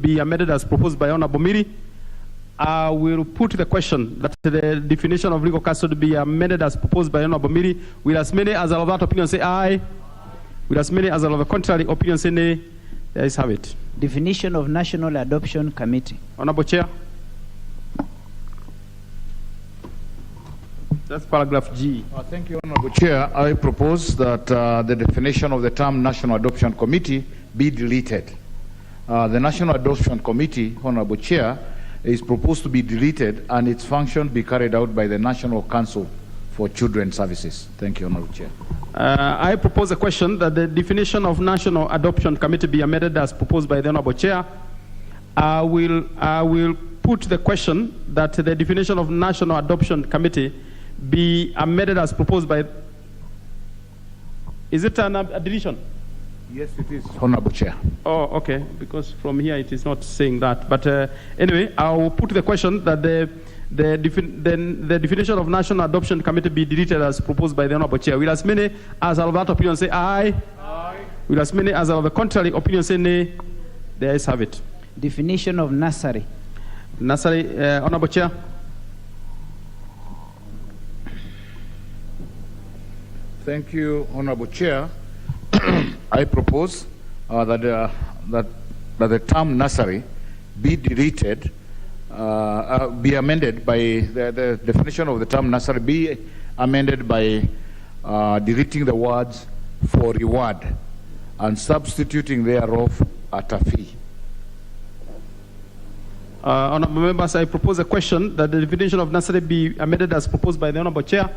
be amended as proposed by Honorable Miri. I will put the question that the definition of legal custody be amended as proposed by Honorable Miri. Will as many as are of that opinion say aye? Will as many as are of the contrary opinion say nay? The ayes have it. Definition of National Adoption Committee. Honorable Chair. That's paragraph G. Thank you, Honorable Chair. I propose that the definition of the term National Adoption Committee be deleted. The National Adoption Committee, Honorable Chair, is proposed to be deleted and its function be carried out by the National Council for Children's Services. Thank you, Honorable Chair. I propose a question that the definition of National Adoption Committee be amended as proposed by the Honorable Chair. I will put the question that the definition of National Adoption Committee be amended as proposed by... Is it a deletion? Yes, it is, Honorable Chair. Oh, okay, because from here it is not saying that. But anyway, I will put the question that the definition of National Adoption Committee be deleted as proposed by the Honorable Chair. Will as many as are of that opinion say aye? Aye. Will as many as are of the contrary opinion say nay? The ayes have it. Definition of nursery. Nursery, Honorable Chair. Thank you, Honorable Chair. I propose that the term nursery be deleted, be amended by the definition of the term nursery be amended by deleting the words for reward and substituting thereof at a fee. Honorable members, I propose a question that the definition of nursery be amended as proposed by the Honorable Chair.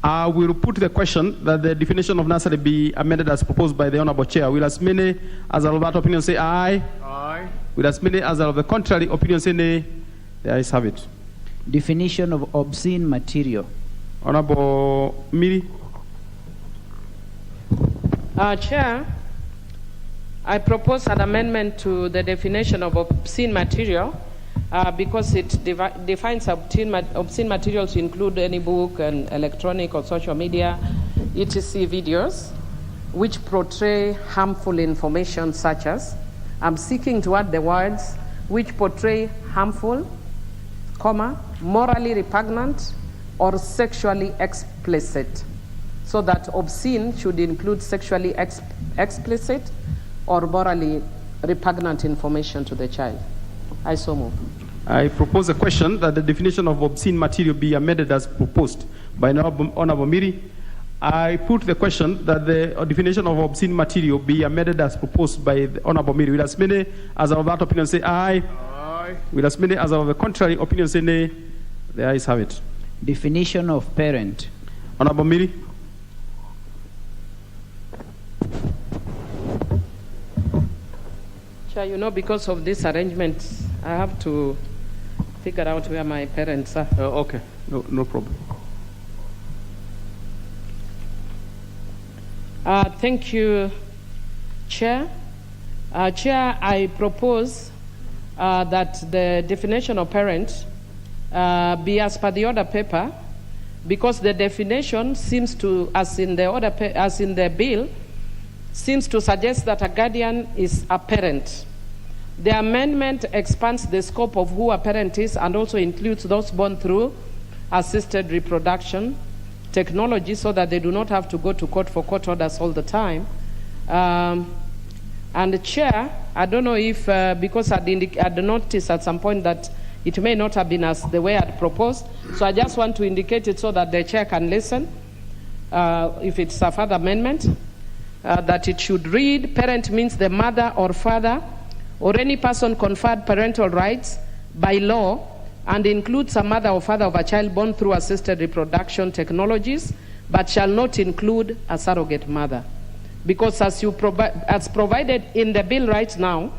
I will put the question that the definition of nursery be amended as proposed by the Honorable Chair. Will as many as are of that opinion say aye? Aye. Will as many as are of the contrary opinion say nay? The ayes have it. Definition of obscene material. Honorable Miri. Chair, I propose an amendment to the definition of obscene material because it defines obscene materials to include any book and electronic or social media, etc. videos, which portray harmful information such as, I'm seeking to add the words, which portray harmful, morally repugnant, or sexually explicit. So that obscene should include sexually explicit or morally repugnant information to the child. I so move. I propose a question that the definition of obscene material be amended as proposed by Honorable Miri. I put the question that the definition of obscene material be amended as proposed by the Honorable Miri. Will as many as are of that opinion say aye? Aye. Will as many as are of the contrary opinion say nay? The ayes have it. Definition of parent. Honorable Miri. Chair, you know, because of this arrangement, I have to figure out where my parents are. Okay, no problem. Thank you, Chair. Chair, I propose that the definition of parent be as per the order paper, because the definition seems to, as in the bill, seems to suggest that a guardian is a parent. The amendment expands the scope of who a parent is and also includes those born through assisted reproduction technology so that they do not have to go to court for court orders all the time. And the Chair, I don't know if, because I'd noticed at some point that it may not have been as the way I'd proposed, so I just want to indicate it so that the Chair can listen, if it's a further amendment. That it should read, parent means the mother or father or any person conferred parental rights by law and includes a mother or father of a child born through assisted reproduction technologies, but shall not include a surrogate mother. Because as provided in the bill right now,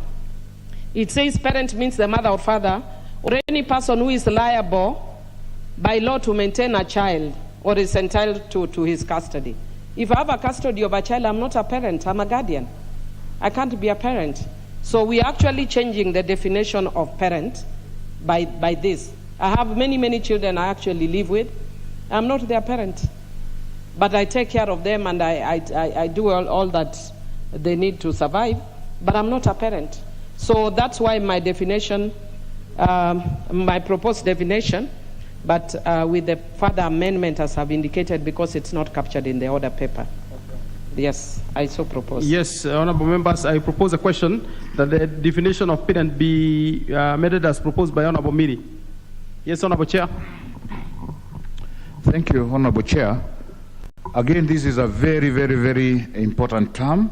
it says parent means the mother or father or any person who is liable by law to maintain a child or is entitled to his custody. If I have a custody of a child, I'm not a parent, I'm a guardian. I can't be a parent. So we're actually changing the definition of parent by this. I have many children I actually live with. I'm not their parent. But I take care of them and I do all that they need to survive, but I'm not a parent. So that's why my definition, my proposed definition, but with the further amendment as I've indicated, because it's not captured in the order paper. Yes, I so propose. Yes, honorable members, I propose a question that the definition of parent be amended as proposed by Honorable Miri. Yes, Honorable Chair. Thank you, Honorable Chair. Again, this is a very, very, very important term,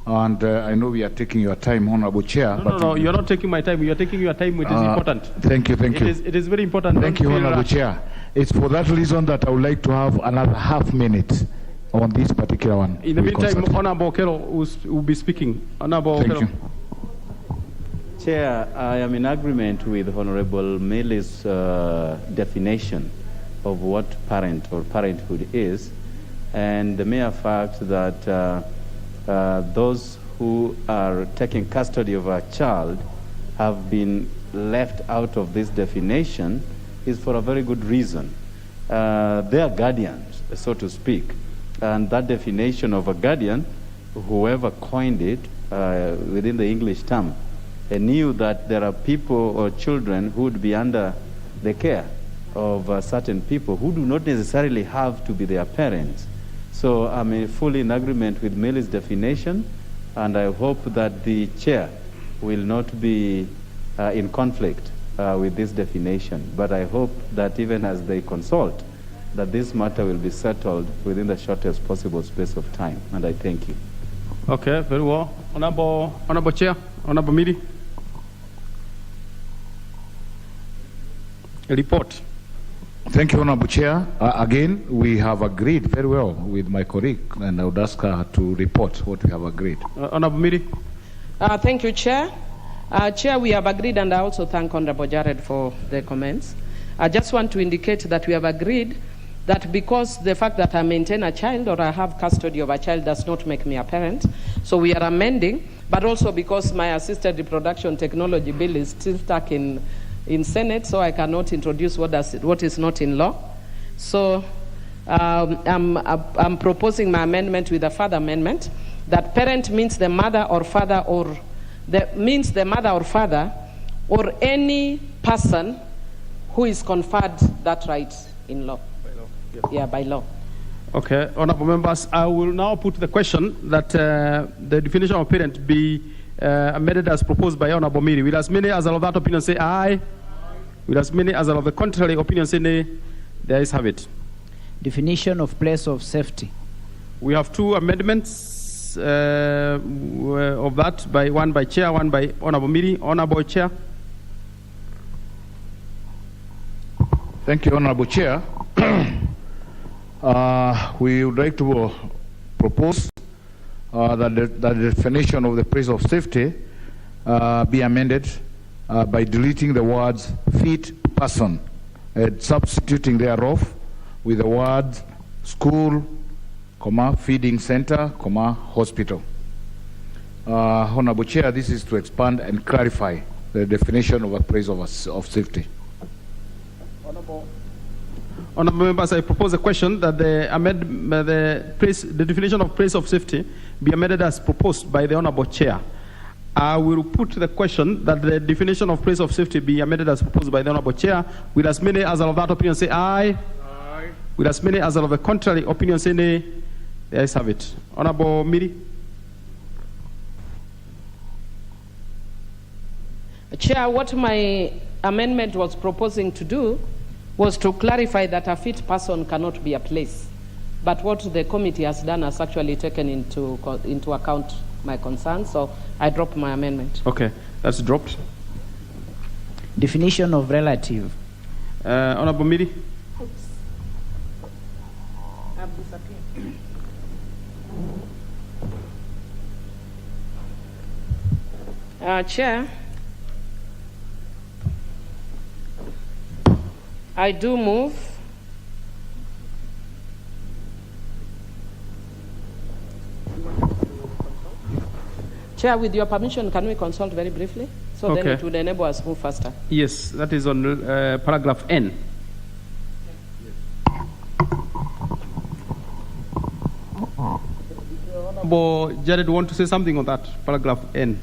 and I know we are taking your time, Honorable Chair. No, you're not taking my time. You're taking your time, which is important. Thank you. It is very important. Thank you, Honorable Chair. It's for that reason that I would like to have another half minute on this particular one. In the meantime, Honorable Okero will be speaking. Honorable Thank Okero. you. Chair, I am in agreement with Honorable Milli's definition of what parent or parenthood is, and the mere fact that those who are taking custody of a child have been left out of this definition is for a very good reason. They are guardians, so to speak, and that definition of a guardian, whoever coined it within the English term, knew that there are people or children who would be under the care of certain people who do not necessarily have to be their parents. So I'm fully in agreement with Millie's definition, and I hope that the chair will not be in conflict with this definition. But I hope that even as they consult, that this matter will be settled within the shortest possible space of time. And I thank you. Okay, very well. Honorable Chair, Honorable Miri. A report. Thank you, Honorable Chair. Again, we have agreed very well with my colleague, and I would ask her to report what we have agreed. Honorable Miri. Thank you, Chair. Chair, we have agreed, and I also thank Honorable Jared for the comments. I just want to indicate that we have agreed that because the fact that I maintain a child or I have custody of a child does not make me a parent, so we are amending, but also because my assisted reproduction technology bill is still stuck in Senate, so I cannot introduce what is not in law. So I'm proposing my amendment with a further amendment that parent means the mother or father or any person who is conferred that right in law. Yeah, by law. Okay, honorable members, I will now put the question that the definition of parent be amended as proposed by Honorable Miri. Will as many as are of that opinion say aye? Will as many as are of the contrary opinion say nay? The ayes have it. Definition of place of safety. We have two amendments of that, one by Chair, one by Honorable Miri. Honorable Chair. Thank you, Honorable Chair. We would like to propose that the definition of the place of safety be amended by deleting the words fit person and substituting thereof with the words school, feeding center, hospital. Honorable Chair, this is to expand and clarify the definition of a place of safety. Honorable members, I propose a question that the definition of place of safety be amended as proposed by the Honorable Chair. I will put the question that the definition of place of safety be amended as proposed by the Honorable Chair. Will as many as are of that opinion say aye? Aye. Will as many as are of the contrary opinion say nay? The ayes have it. Honorable Miri. Chair, what my amendment was proposing to do was to clarify that a fit person cannot be a place. But what the committee has done has actually taken into account my concerns, so I drop my amendment. Okay, that's dropped. Definition of relative. Honorable Miri. Oops. I've disappeared. Chair, I do move Chair, with your permission, can we consult very briefly? So Okay. then it would enable us to move faster. Yes, that is on paragraph N. Honorable Jared, want to say something on that paragraph N?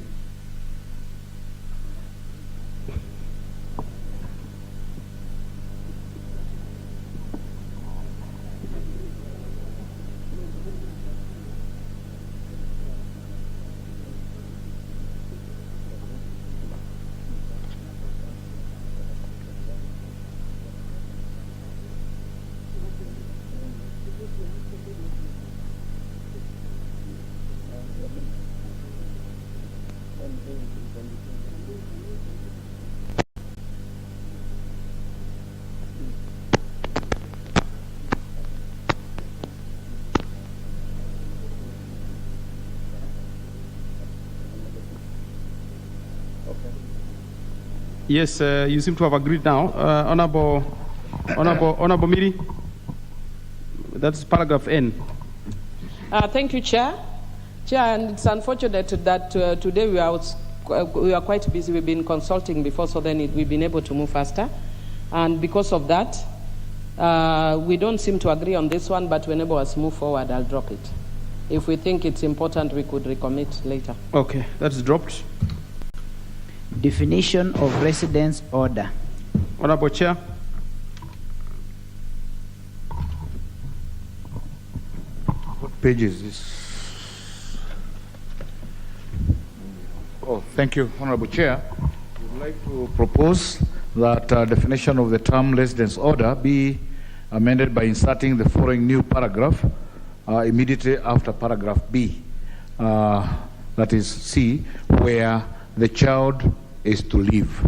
Yes, you seem to have agreed now. Honorable Miri, that's paragraph N. Thank you, Chair. Chair, and it's unfortunate that today we are quite busy. We've been consulting before, so then we've been able to move faster. And because of that, we don't seem to agree on this one, but whenever us move forward, I'll drop it. If we think it's important, we could recommit later. Okay, that's dropped. Definition of residence order. Honorable Chair. What page is this? Oh, thank you, Honorable Chair. I would like to propose that definition of the term residence order be amended by inserting the following new paragraph immediately after paragraph B, that is C, where the child is to live.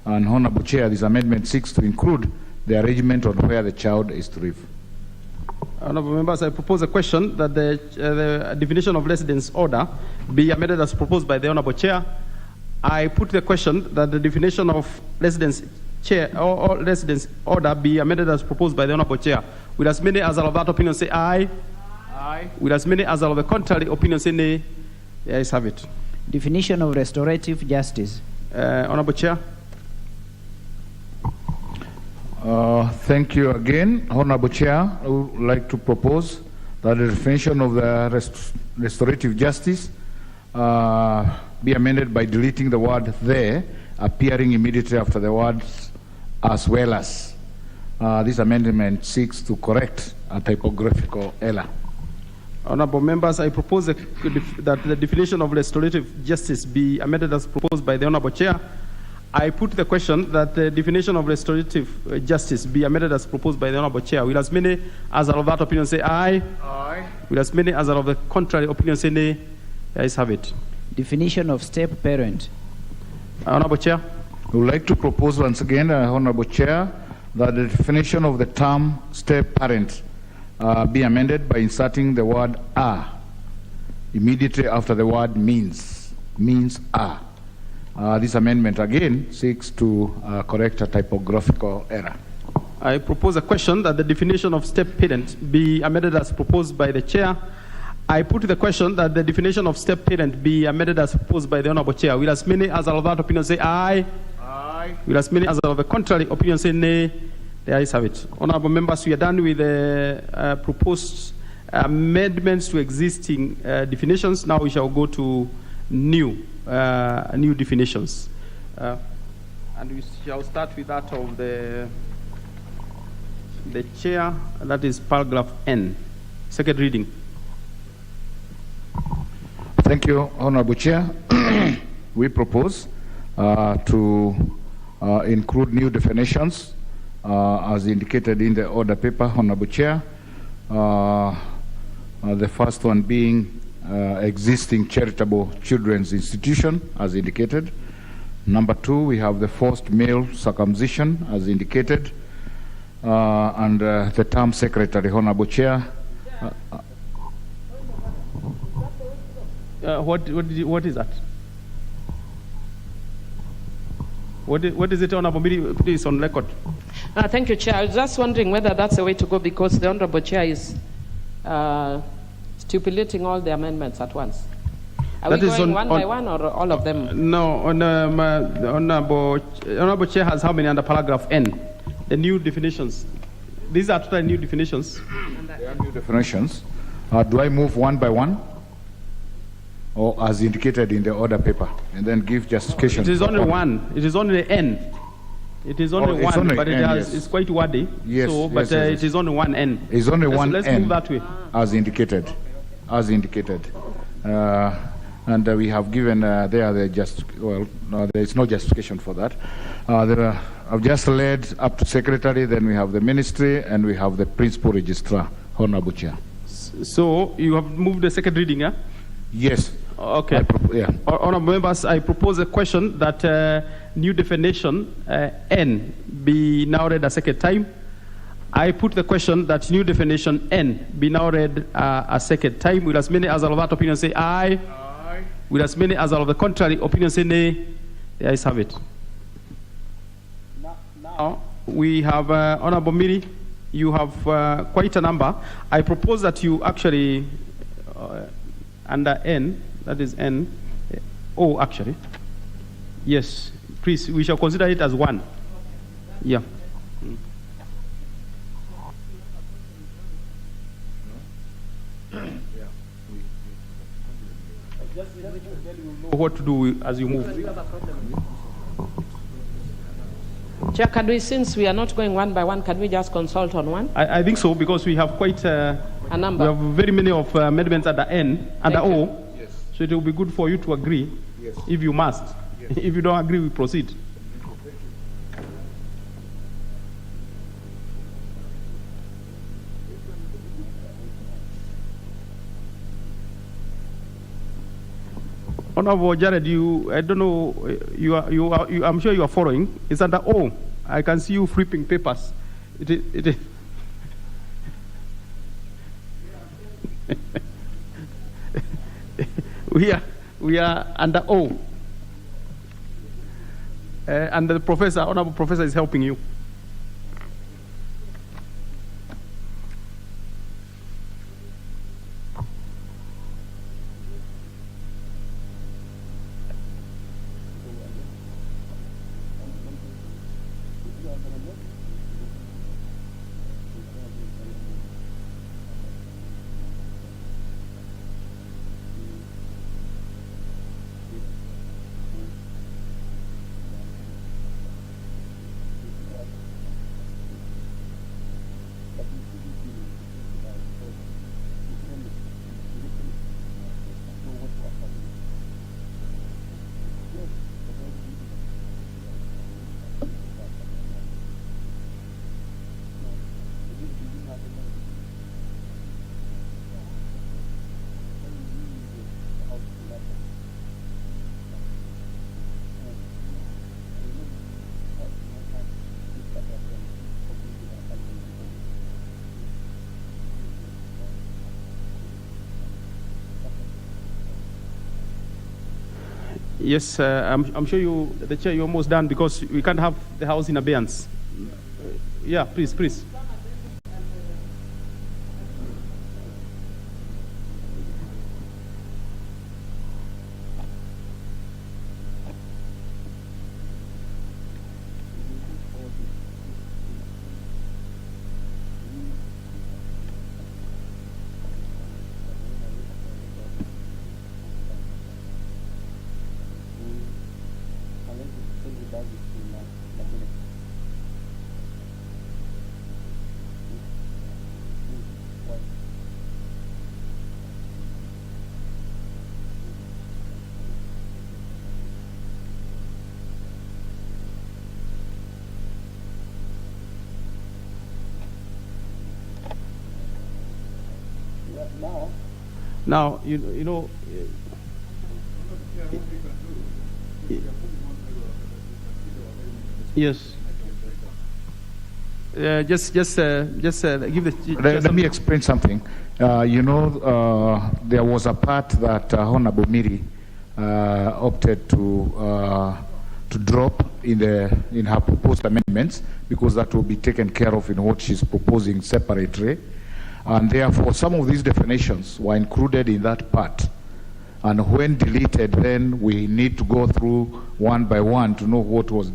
And Honorable Chair, this amendment seeks to include the arrangement on where the child is to live. Honorable members, I propose a question that the definition of residence order be amended as proposed by the Honorable Chair. I put the question that the definition of residence chair or residence order be amended as proposed by the Honorable Chair. Will as many as are of that opinion say aye? Aye. Will as many as are of the contrary opinion say nay? The ayes have it. Definition of restorative justice. Honorable Chair. Thank you again, Honorable Chair. I would like to propose that the definition of the restorative justice be amended by deleting the word there, appearing immediately after the words as well as. This amendment seeks to correct a typographical error. Honorable members, I propose that the definition of restorative justice be amended as proposed by the Honorable Chair. I put the question that the definition of restorative justice be amended as proposed by the Honorable Chair. Will as many as are of that opinion say aye? Aye. Will as many as are of the contrary opinion say nay? The ayes have it. Definition of step parent. Honorable Chair. I would like to propose once again, Honorable Chair, that the definition of the term step parent be amended by inserting the word are immediately after the word means are. This amendment again seeks to correct a typographical error. I propose a question that the definition of step parent be amended as proposed by the Chair. I put the question that the definition of step parent be amended as proposed by the Honorable Chair. Will as many as are of that opinion say aye? Aye. Will as many as are of the contrary opinion say nay? The ayes have it. Honorable members, we are done with the proposed amendments to existing definitions. Now we shall go to new definitions. And we shall start with that of the Chair, that is paragraph N. Second reading. Thank you, Honorable Chair. We propose to include new definitions as indicated in the order paper, Honorable Chair. The first one being existing charitable children's institution, as indicated. Number 2, we have the forced male circumcision, as indicated. And the term secretary, Honorable Chair. What is that? What is it, Honorable Miri? Please, on record. Thank you, Chair. I was just wondering whether that's the way to go, because the Honorable Chair is stipulating all the amendments at once. Are we going one by one or all of them? No, Honorable Chair has how many under paragraph N? The new definitions. These are totally new definitions. They are new definitions. Do I move one by one? Or as indicated in the order paper, and then give justification? It is only one. It is only N. It is only one, but it's quite wordy. Yes, so, but yes. it is only one N. It's only one Let's N. move that way. As indicated. And we have given there is no justification for that. I've just led up to secretary, then we have the ministry, and we have the principal registrar, Honorable Chair. So you have moved the second reading, yeah? Yes. Okay. Honorable members, I propose a question that new definition N be now read a second time. I put the question that new definition N be now read a second time. Will as many as are of that opinion say aye? Aye. Will as many as are of the contrary opinion say nay? The ayes have it. Now, we have Honorable Miri. You have quite a number. I propose that you actually, under N, that is N, O actually. Yes, please, we shall consider it as one. Yeah. Just know what to do as you move. Chair, since we are not going one by one, can we just consult on one? I think so, because we have quite a number. We have very many of amendments at the N, at the O. Yes. So it will be good for you to agree, Yes. if you must. Yes. If you don't agree, we proceed. Honorable Jared, I don't know, I'm sure you are following. It's under O. I can see you flipping papers. It is. we are under O. And the honorable professor is helping you. Yes, I'm sure the chair, you're almost done, because we can't have the house in abeyance. Yeah, please. Now, you know. Yes. Just give the. Let me explain something. There was a part that Honorable Miri opted to drop in her proposed amendments, because that will be taken care of in what she's proposing separately. And therefore, some of these definitions were included in that part. And when deleted, then we need to go through one by one to know what was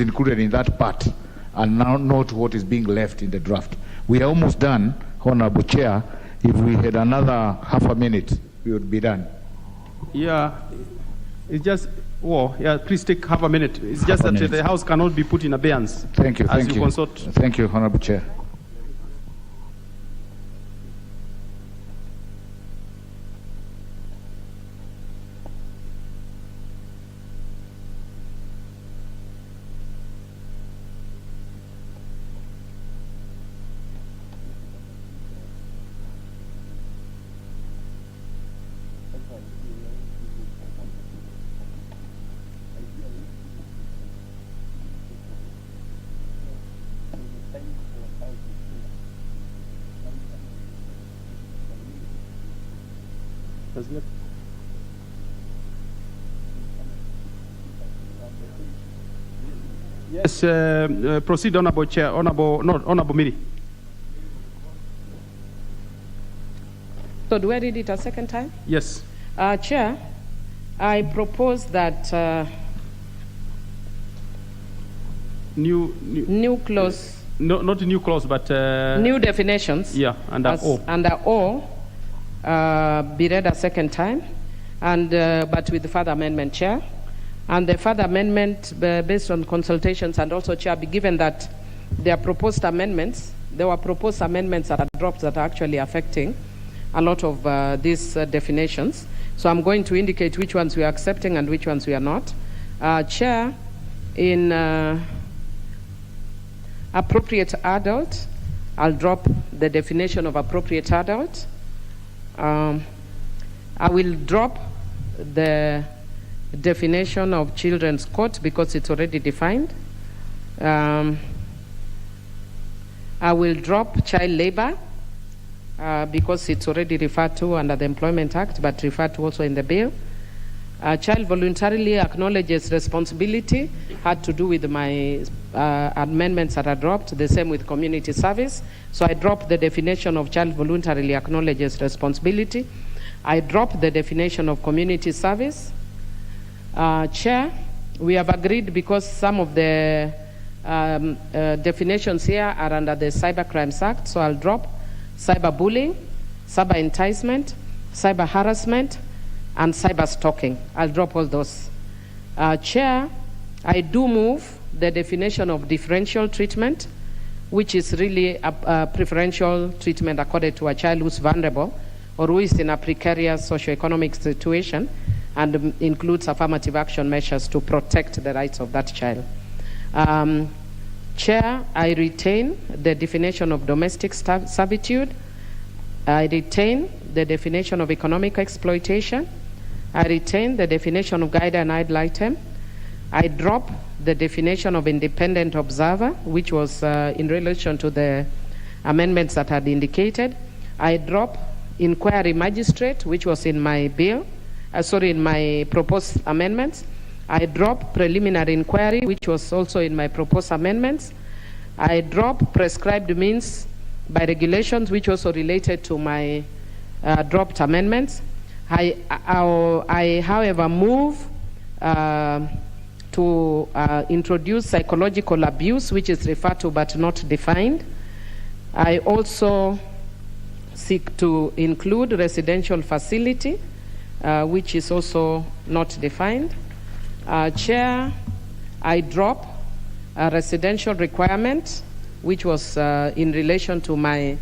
included in that part, and now note what is being left in the draft. We are almost done, Honorable Chair. If we had another half a minute, we would be done. Yeah, it's just, please take half a minute. It's just that the House cannot be put in abeyance. Thank you, as you consult. Thank you, Honorable Chair. Yes, proceed, Honorable Chair, Honorable Miri. So do I read it a second time? Yes. Chair, I propose that new clause. No, not new clause, but new definitions. Yeah, under O. Under O, be read a second time, and but with the further amendment, Chair. And the further amendment, based on consultations, and also, Chair, be given that there were proposed amendments that are dropped that are actually affecting a lot of these definitions. So I'm going to indicate which ones we are accepting and which ones we are not. Chair, in appropriate adult, I'll drop the definition of appropriate adult. I will drop the definition of children's court because it's already defined. I will drop child labor because it's already referred to under the Employment Act, but referred to also in the bill. Child voluntarily acknowledges responsibility had to do with my amendments that are dropped, the same with community service. So I drop the definition of child voluntarily acknowledges responsibility. I drop the definition of community service. Chair, we have agreed because some of the definitions here are under the Cyber Crimes Act, so I'll drop cyberbullying, cyber enticement, cyber harassment, and cyber stalking. I'll drop all those. Chair, I do move the definition of differential treatment, which is really a preferential treatment accorded to a child who's vulnerable or who is in a precarious socioeconomic situation, and includes affirmative action measures to protect the rights of that child. Chair, I retain the definition of domestic servitude. I retain the definition of economic exploitation. I retain the definition of guide and idle item. I drop the definition of independent observer, which was in relation to the amendments that had indicated. I drop inquiry magistrate, which was in my bill. In my proposed amendments. I drop preliminary inquiry, which was also in my proposed amendments. I drop prescribed means by regulations, which also related to my dropped amendments. I however, move to introduce psychological abuse, which is referred to but not defined. I also seek to include residential facility, which is also not defined. Chair, I drop a residential requirement, which was in relation to my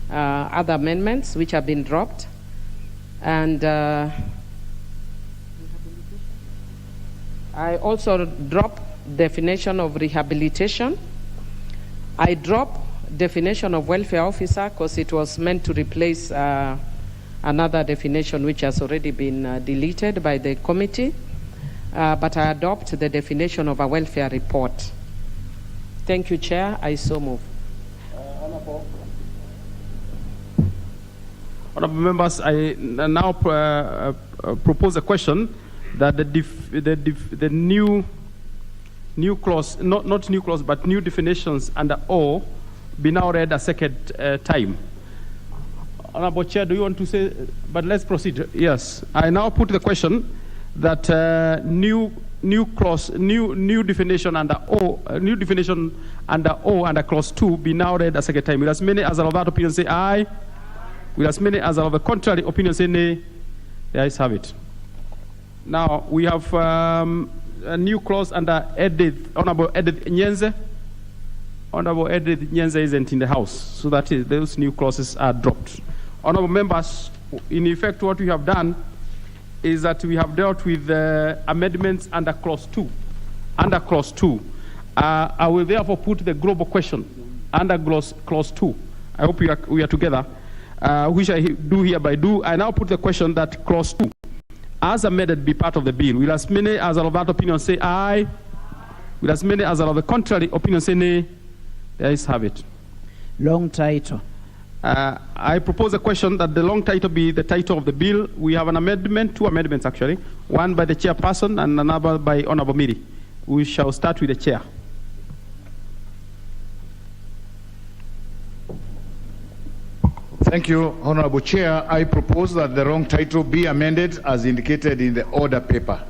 other amendments, which have been dropped. And I also drop definition of rehabilitation. I drop definition of welfare officer because it was meant to replace another definition which has already been deleted by the committee, but I adopt the definition of a welfare report. Thank you, Chair. I so move. Honourable members, I now propose a question that the new clause, not new clause, but new definitions under O be now read a second time. Honourable Chair, do you want to say? But let's proceed. Yes, I now put the question that new clause, new definition under O, new definition under O under clause 2 be now read a second time. Will as many as are of that opinion say aye? Will as many as are of the contrary opinion say nay? The ayes have it. Now we have a new clause under Edith, Honourable Edith Nyenze. Honourable Edith Nyenze isn't in the House, so that is, those new clauses are dropped. Honourable members, in effect, what we have done is that we have dealt with amendments under clause 2. Under clause 2, I will therefore put the global question under clause 2. I hope we are together. Which I do hereby do. I now put the question that clause 2, as amended, be part of the bill. Will as many as are of that opinion say aye? Will as many as are of the contrary opinion say nay? The ayes have it. Long title. I propose a question that the long title be the title of the bill. We have an amendment, two amendments actually, one by the chairperson and another by Honourable Miri. We shall start with the chair. Thank you, Honorable Chair. I propose that the wrong title be amended as indicated in the order paper.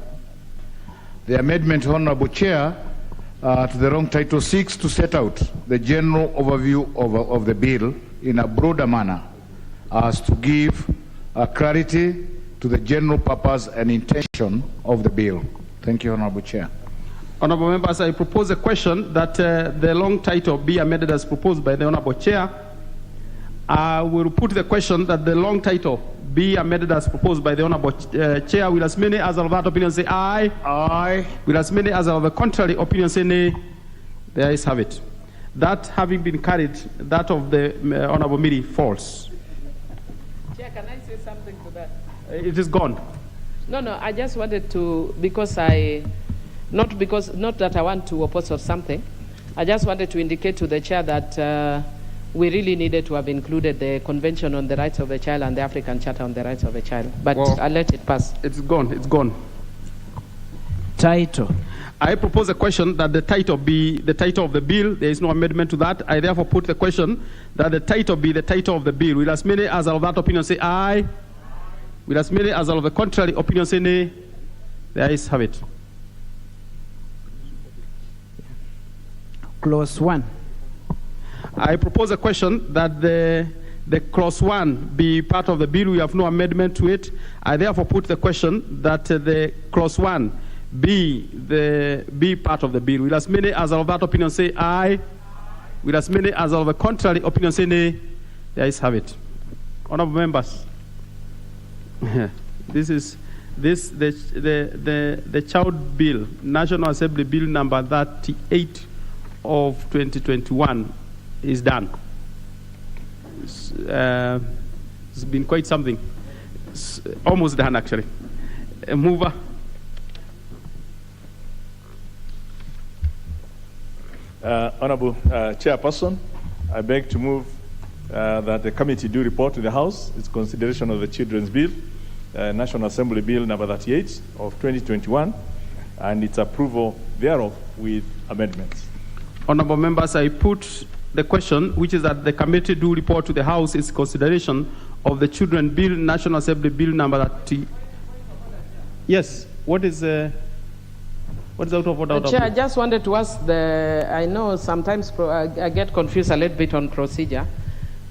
The amendment, Honorable Chair, to the wrong title seeks to set out the general overview of the bill in a broader manner as to give clarity to the general purpose and intention of the bill. Thank you, Honorable Chair. Honorable members, I propose a question that the long title be amended as proposed by the Honorable Chair. I will put the question that the long title be amended as proposed by the Honorable Chair. Will as many as are of that opinion say aye? Aye. Will as many as are of the contrary opinion say nay? The ayes have it. That having been carried, that of the Honorable Miri falls. Chair, can I say something to that? It is gone. No, I just wanted to, not that I want to oppose or something. I just wanted to indicate to the chair that we really needed to have included the Convention on the Rights of the Child and the African Charter on the Rights of the Child. But Well, I'll let it pass. It's gone. It's gone. Title. I propose a question that the title be the title of the bill. There is no amendment to that. I therefore put the question that the title be the title of the bill. Will as many as are of that opinion say aye? Will as many as are of the contrary opinion say nay? The ayes have it. Clause 1. I propose a question that the clause 1 be part of the bill. We have no amendment to it. I therefore put the question that the clause 1 be part of the bill. Will as many as are of that opinion say aye? Will as many as are of the contrary opinion say nay? The ayes have it. Honorable members, the child bill, National Assembly Bill number 38 of 2021 is done. It's been quite something. It's almost done actually. A mover. Honorable Chairperson, I beg to move that the committee do report to the House its consideration of the Children's Bill, National Assembly Bill number 38 of 2021, and its approval thereof with amendments. Honorable members, I put the question, which is that the committee do report to the House its consideration of the Children's Bill, National Assembly Bill number 30. Yes. What is out of order? Chair, I just wanted to ask I know sometimes I get confused a little bit on procedure.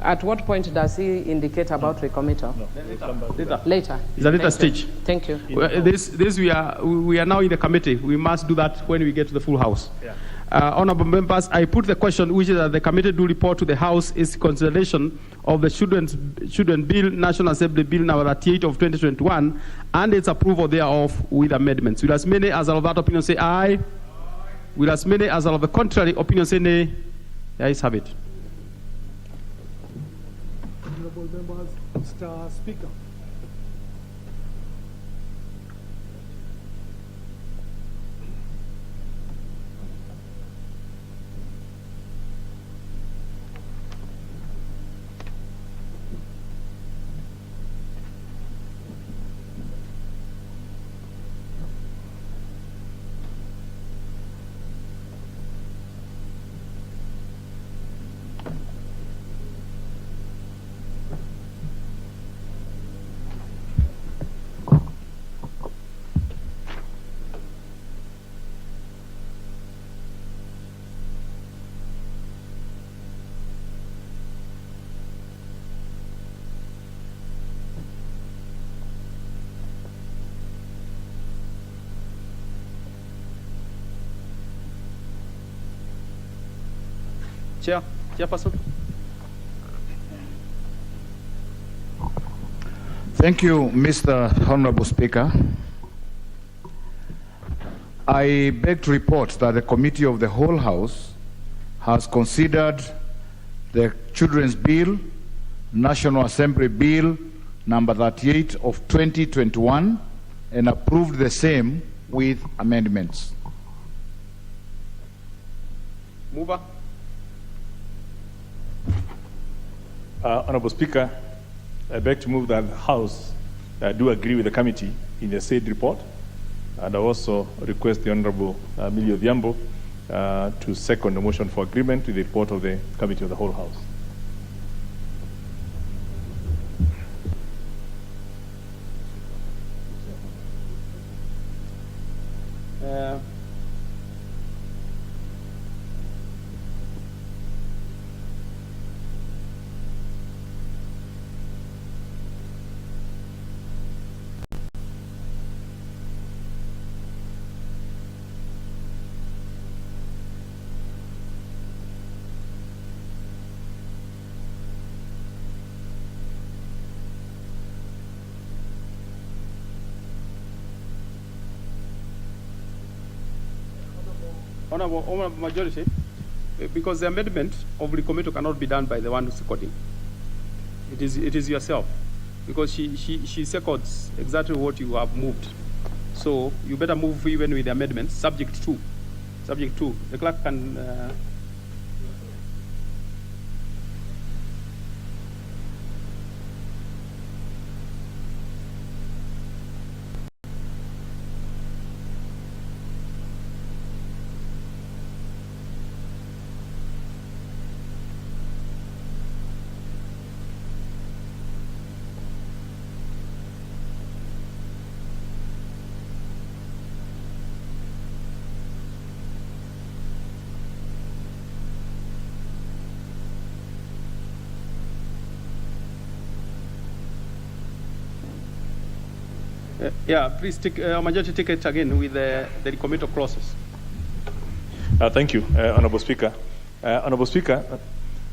At what point does he indicate about recommittal? Later. Later. It's a later stage. Thank you. We are now in the committee. We must do that when we get to the full House. Yeah. Honorable members, I put the question, which is that the committee do report to the House its consideration of the Children's Bill, National Assembly Bill number 38 of 2021, and its approval thereof with amendments. Will as many as are of that opinion say aye? Aye. Will as many as are of the contrary opinion say nay? The ayes have it. Honorable members, Mr. Speaker. Chairperson. Thank you, Mr. Honorable Speaker. I beg to report that the Committee of the Whole House has considered the Children's Bill, National Assembly Bill number 38 of 2021 and approved the same with amendments. Mover. Honorable Speaker, I beg to move that the House do agree with the committee in the said report, and I also request the Honorable Millie Odhiambo to second the motion for agreement with the report of the Committee of the Whole House. Honorable Majority, because the amendment of the committee cannot be done by the one who's seconding. It is yourself, because she seconds exactly what you have moved. So you better move even with the amendments, subject to. The clerk can. Yeah, please take Majority take it again with the committee clauses. Thank you, Honorable Speaker. Honorable Speaker,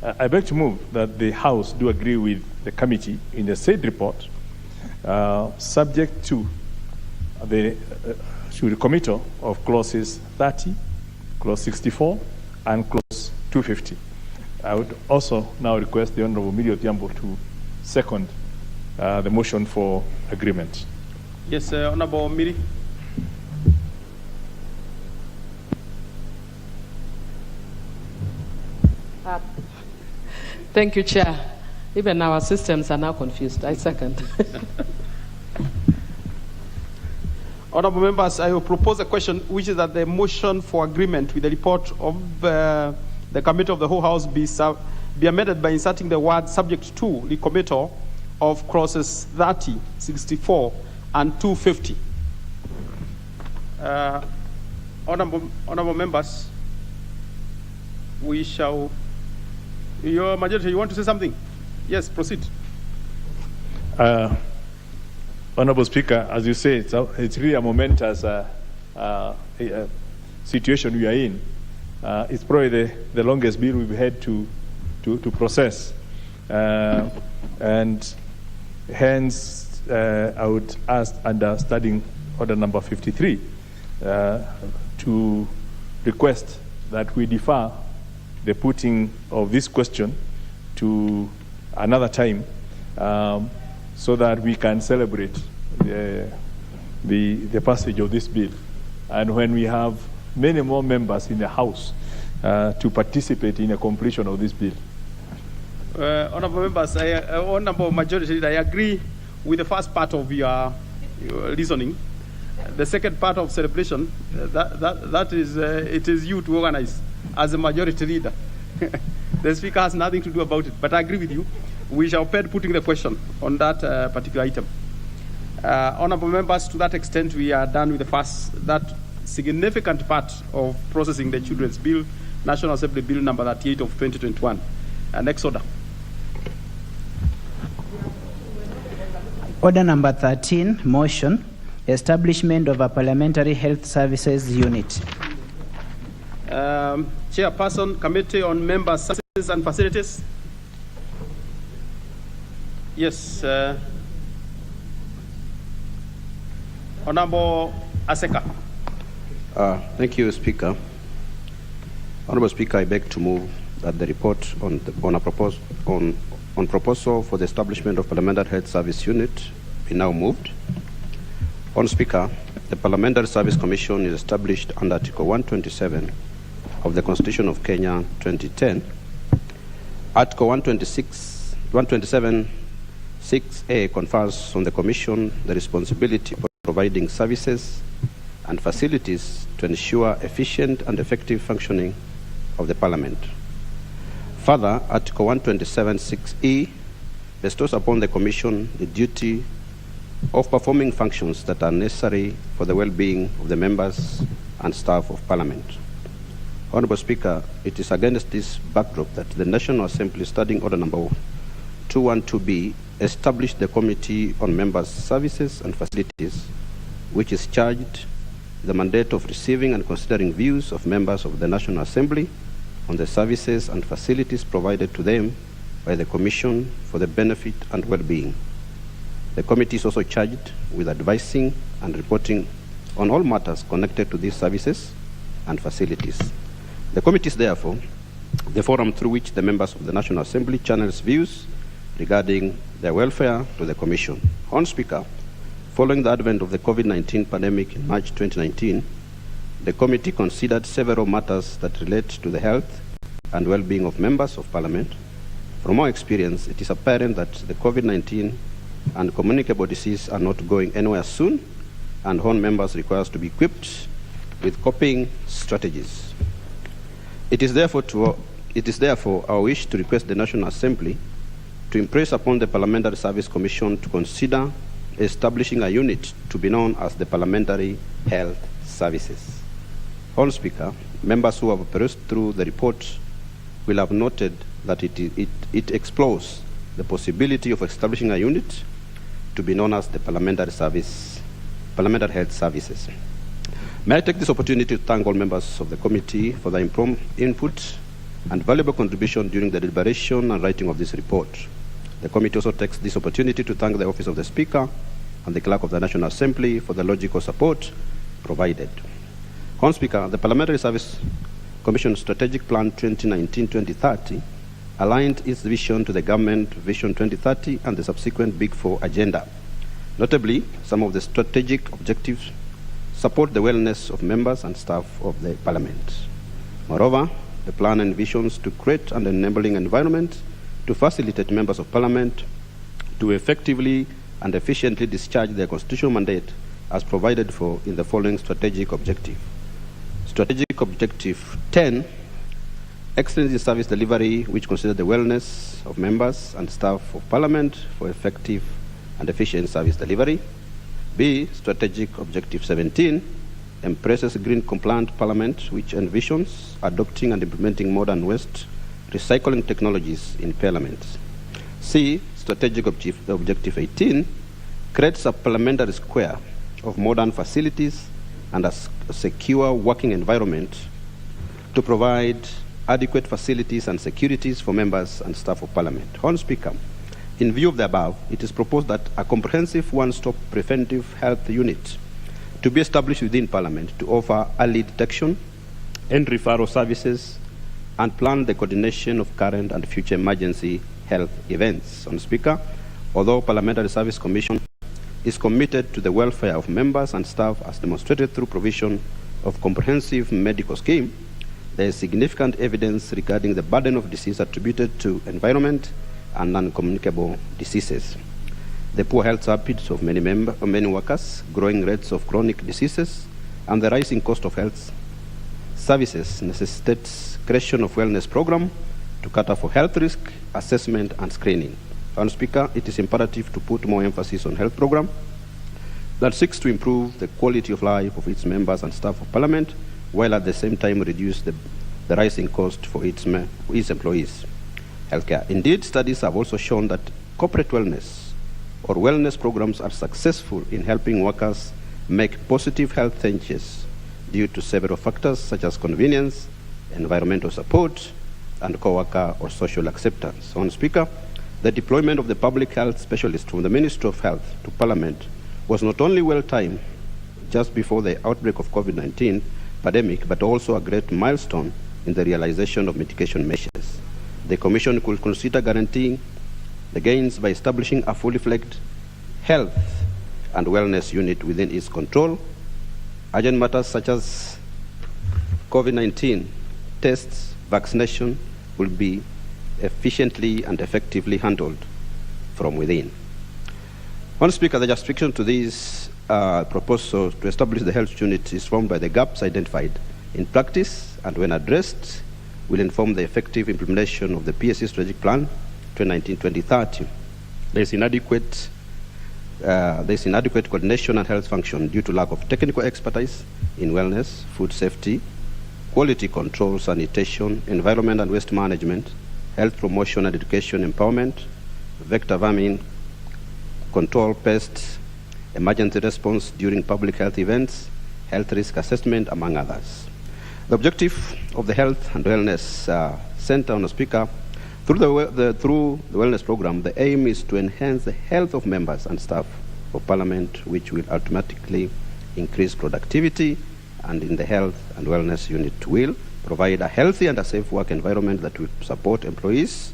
I beg to move that the House do agree with the committee in the said report, subject to the committee of clauses 30, clause 64, and clause 250. I would also now request the Honorable Miri Odhiambo to second the motion for agreement. Yes, Honorable Miri. Thank you, Chair. Even our systems are now confused. I second. Honorable members, I will propose a question, which is that the motion for agreement with the report of the Committee of the whole House be amended by inserting the word subject to the committee of clauses 30, 64, and 250. Honorable members, we shall. Your Majority, you want to say something? Yes, proceed. Honorable Speaker, as you say, it's really a momentous situation we are in. It's probably the longest bill we've had to process, and hence I would ask under Standing Order number 53 to request that we defer the putting of this question to another time, so that we can celebrate the passage of this bill, and when we have many more members in the House to participate in the completion of this bill. Honorable members, Honorable Majority, I agree with the first part of your reasoning. The second part of celebration, that is, it is you to organize as a majority leader. The Speaker has nothing to do about it, but I agree with you. We shall pay putting the question on that particular item. Honorable members, to that extent, we are done with that significant part of processing the Children's Bill, National Assembly Bill number 38 of 2021. Next order. Order number 13, motion, establishment of a parliamentary health services unit. Chairperson, Committee on Member Services and Facilities. Yes. Honorable Aseka. Thank you, Speaker. Honorable Speaker, I beg to move that the report on proposal for the establishment of Parliamentary Health Service Unit be now moved. Honorable Speaker, the Parliamentary Service Commission is established under Article 127 of the Constitution of Kenya 2010. Article 127 6A confers on the Commission the responsibility for providing services and facilities to ensure efficient and effective functioning of the Parliament. Further, Article 127 6E bestows upon the Commission the duty of performing functions that are necessary for the well-being of the members and staff of Parliament. Honorable Speaker, it is against this backdrop that the National Assembly Standing Order number 212B established the Committee on Members' Services and Facilities, which is charged with the mandate of receiving and considering views of members of the National Assembly on the services and facilities provided to them by the Commission for the benefit and well-being. The committee is also charged with advising and reporting on all matters connected to these services and facilities. The committee is therefore the forum through which the members of the National Assembly channels views regarding their welfare to the Commission. Honourable Speaker, following the advent of the COVID-19 pandemic in March 2019, the committee considered several matters that relate to the health and well-being of members of Parliament. From our experience, it is apparent that the COVID-19 and communicable disease are not going anywhere soon, and HON members require to be equipped with coping strategies. It is therefore our wish to request the National Assembly to impress upon the Parliamentary Service Commission to consider establishing a unit to be known as the Parliamentary Health Services. Honourable Speaker, members who have perused through the report will have noted that it explores the possibility of establishing a unit to be known as the Parliamentary Health Services. May I take this opportunity to thank all members of the committee for their input and valuable contribution during the deliberation and writing of this report. The committee also takes this opportunity to thank the Office of the Speaker and the Clerk of the National Assembly for the logical support provided. Honourable Speaker, the Parliamentary Service Commission Strategic Plan 2019-2030 aligned its vision to the Government Vision 2030 and the subsequent Big Four agenda. Notably, some of the strategic objectives support the wellness of members and staff of the Parliament. Moreover, the plan envisions to create an enabling environment to facilitate members of Parliament to effectively and efficiently discharge their constitutional mandate as provided for in the following strategic objective. Strategic Objective 10, excellence in service delivery, which considers the wellness of members and staff of Parliament for effective and efficient service delivery. B, Strategic Objective 17, embraces green compliant Parliament, which envisions adopting and implementing modern waste recycling technologies in Parliament. C, Strategic Objective 18, creates a parliamentary square of modern facilities and a secure working environment to provide adequate facilities and securities for members and staff of Parliament. Honourable Speaker, in view of the above, it is proposed that a comprehensive one-stop preventive health unit to be established within Parliament to offer early detection and referral services and plan the coordination of current and future emergency health events. Honourable Speaker, although Parliamentary Service Commission is committed to the welfare of members and staff as demonstrated through provision of comprehensive medical scheme, there is significant evidence regarding the burden of disease attributed to environment and non-communicable diseases. The poor health habits of many workers, growing rates of chronic diseases, and the rising cost of health services necessitates creation of wellness program to cater for health risk assessment and screening. Honourable Speaker, it is imperative to put more emphasis on health program that seeks to improve the quality of life of its members and staff of Parliament, while at the same time reduce the rising cost for its employees. Healthcare. Indeed, studies have also shown that corporate wellness or wellness programs are successful in helping workers make positive health changes due to several factors such as convenience, environmental support, and co-worker or social acceptance. Honourable Speaker, the deployment of the public health specialist from the Ministry of Health to Parliament was not only well-timed just before the outbreak of COVID-19 pandemic, but also a great milestone in the realization of mitigation measures. The Commission could consider guaranteeing the gains by establishing a fully fledged health and wellness unit within its control. Urgent matters such as COVID-19 tests, vaccination will be efficiently and effectively handled from within. Honourable Speaker, the justification to this proposal to establish the health unit is formed by the gaps identified in practice, and when addressed, will inform the effective implementation of the PSC Strategic Plan 2019-2030. There is inadequate coordination and health function due to lack of technical expertise in wellness, food safety, quality control, sanitation, environment and waste management, health promotion and education empowerment, vector vermin control, pests, emergency response during public health events, health risk assessment, among others. The objective of the Health and Wellness Center, Honourable Speaker, through the wellness program, the aim is to enhance the health of members and staff of Parliament, which will automatically increase productivity and in the Health and Wellness Unit will provide a healthy and a safe work environment that will support employees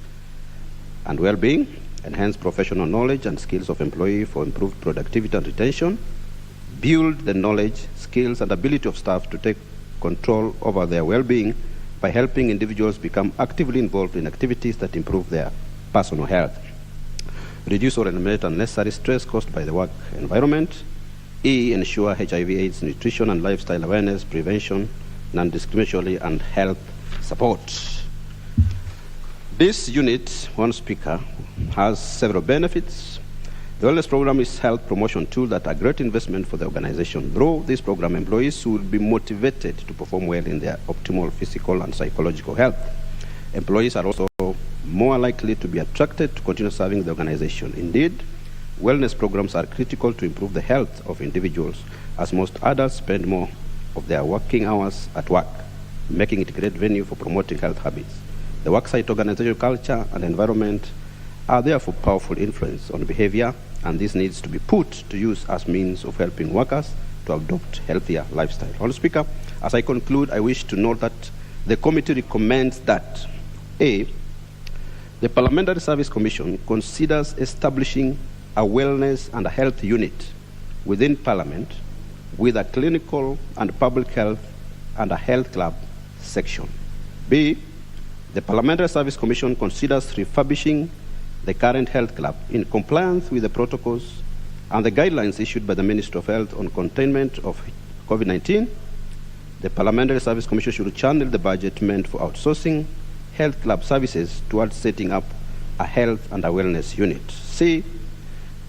and well-being, enhance professional knowledge and skills of employee for improved productivity and retention, build the knowledge, skills, and ability of staff to take control over their well-being by helping individuals become actively involved in activities that improve their personal health, reduce or eliminate unnecessary stress caused by the work environment, ensure HIV/AIDS nutrition and lifestyle awareness, prevention, non-discriminatory, and health support. This unit, one speaker, has several benefits. The wellness program is a health promotion tool that a great investment for the organization. Through this program, employees will be motivated to perform well in their optimal physical and psychological health. Employees are also more likely to be attracted to continue serving the organization. Indeed, wellness programs are critical to improve the health of individuals, as most adults spend more of their working hours at work, making it a great venue for promoting health habits. The worksite organizational culture and environment are therefore powerful influence on behavior, and this needs to be put to use as means of helping workers to adopt healthier lifestyle. Honourable Speaker, as I conclude, I wish to note that the committee recommends that A, the Parliamentary Service Commission considers establishing a wellness and a health unit within Parliament with a clinical and public health and a health club section. B, the Parliamentary Service Commission considers refurbishing the current health club in compliance with the protocols and the guidelines issued by the Ministry of Health on containment of COVID-19. The Parliamentary Service Commission should channel the budget meant for outsourcing health club services towards setting up a health and a wellness unit. C,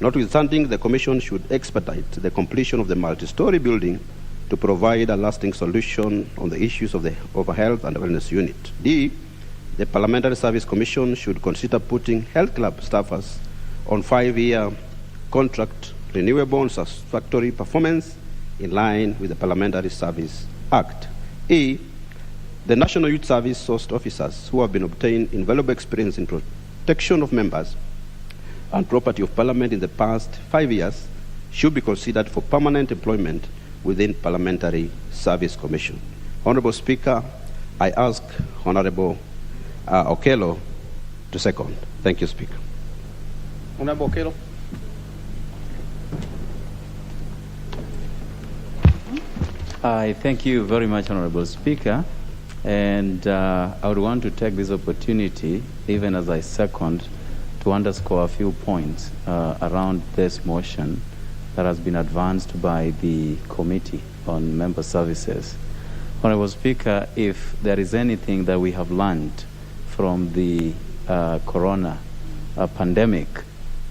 notwithstanding, the Commission should expedite the completion of the multi-story building to provide a lasting solution on the issues of a health and wellness unit. D, the Parliamentary Service Commission should consider putting health club staffers on 5-year contract renewable and satisfactory performance in line with the Parliamentary Service Act. E, the National Youth Service sourced officers who have been obtained invaluable experience in protection of members and property of Parliament in the past 5 years should be considered for permanent employment within Parliamentary Service Commission. Honourable Speaker, I ask Honourable Okello to second. Thank you, Speaker. Honourable Okello. I thank you very much, Honourable Speaker, and I would want to take this opportunity, even as I second, to underscore a few points around this motion that has been advanced by the Committee on Member Services. Honourable Speaker, if there is anything that we have learned from the corona pandemic,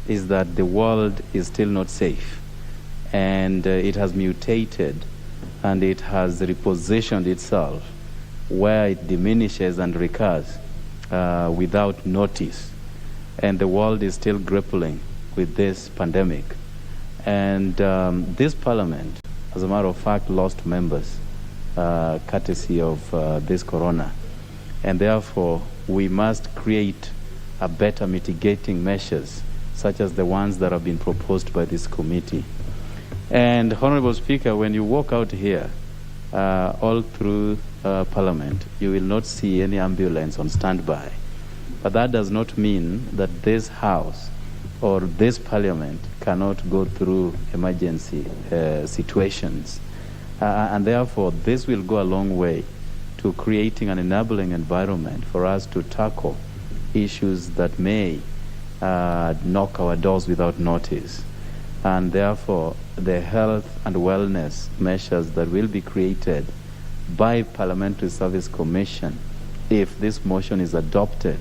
is that the world is still not safe, and it has mutated and it has repositioned itself where it diminishes and recurs without notice, and the world is still grappling with this pandemic. And this Parliament, as a matter of fact, lost members courtesy of this corona, and therefore we must create a better mitigating measures such as the ones that have been proposed by this committee. And Honourable Speaker, when you walk out here all through Parliament, you will not see any ambulance on standby. But that does not mean that this House or this Parliament cannot go through emergency situations. And therefore, this will go a long way to creating an enabling environment for us to tackle issues that may knock our doors without notice. And therefore, the health and wellness measures that will be created by Parliamentary Service Commission, if this motion is adopted,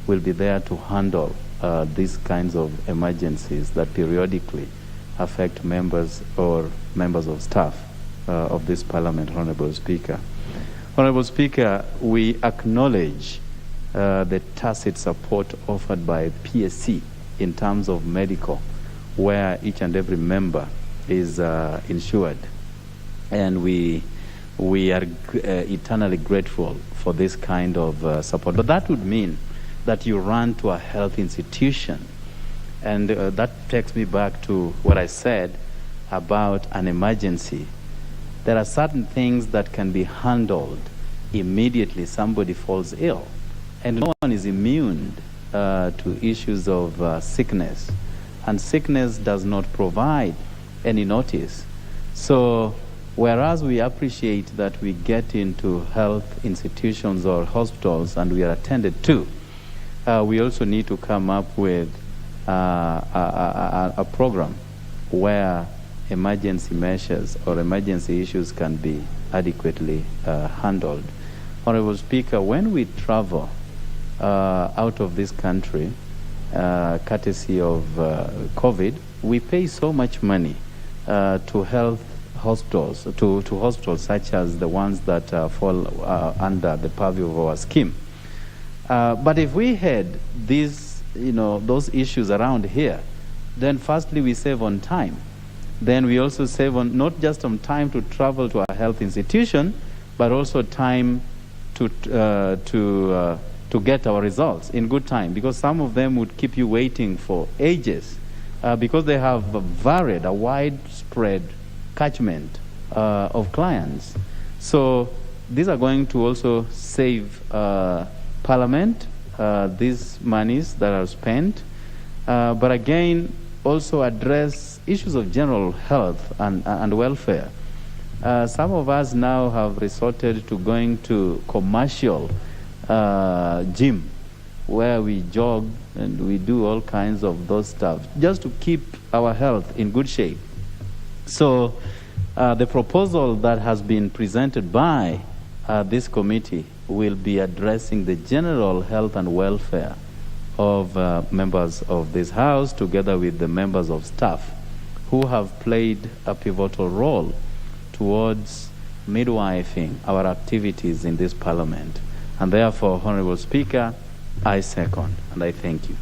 will be there to handle these kinds of emergencies that periodically affect members or members of staff of this Parliament, Honourable Speaker. Honourable Speaker, we acknowledge the tacit support offered by PSC in terms of medical, where each and every member is insured. And we are eternally grateful for this kind of support. But that would mean that you run to a health institution. And that takes me back to what I said about an emergency. there are certain things that can be handled immediately somebody falls ill. And no one is immune to issues of sickness. And sickness does not provide any notice. So whereas we appreciate that we get into health institutions or hospitals and we are attended to, we also need to come up with a program where emergency measures or emergency issues can be adequately handled. Honorable Speaker, when we travel out of this country, courtesy of COVID, we pay so much money to health hospitals, to hospitals such as the ones that fall under the purview of our scheme. But if we had these, those issues around here, then firstly we save on time. Then we also save on not just on time to travel to a health institution, but also time to get our results in good time, because some of them would keep you waiting for ages because they have a widespread catchment of clients. So these are going to also save Parliament these monies that are spent, but again also address issues of general health and welfare. Some of us now have resorted to going to commercial gym where we jog and we do all kinds of those stuff just to keep our health in good shape. So the proposal that has been presented by this committee will be addressing the general health and welfare of members of this House, together with the members of staff who have played a pivotal role towards midwifing our activities in this Parliament. And therefore, Honorable Speaker, I second and I thank you.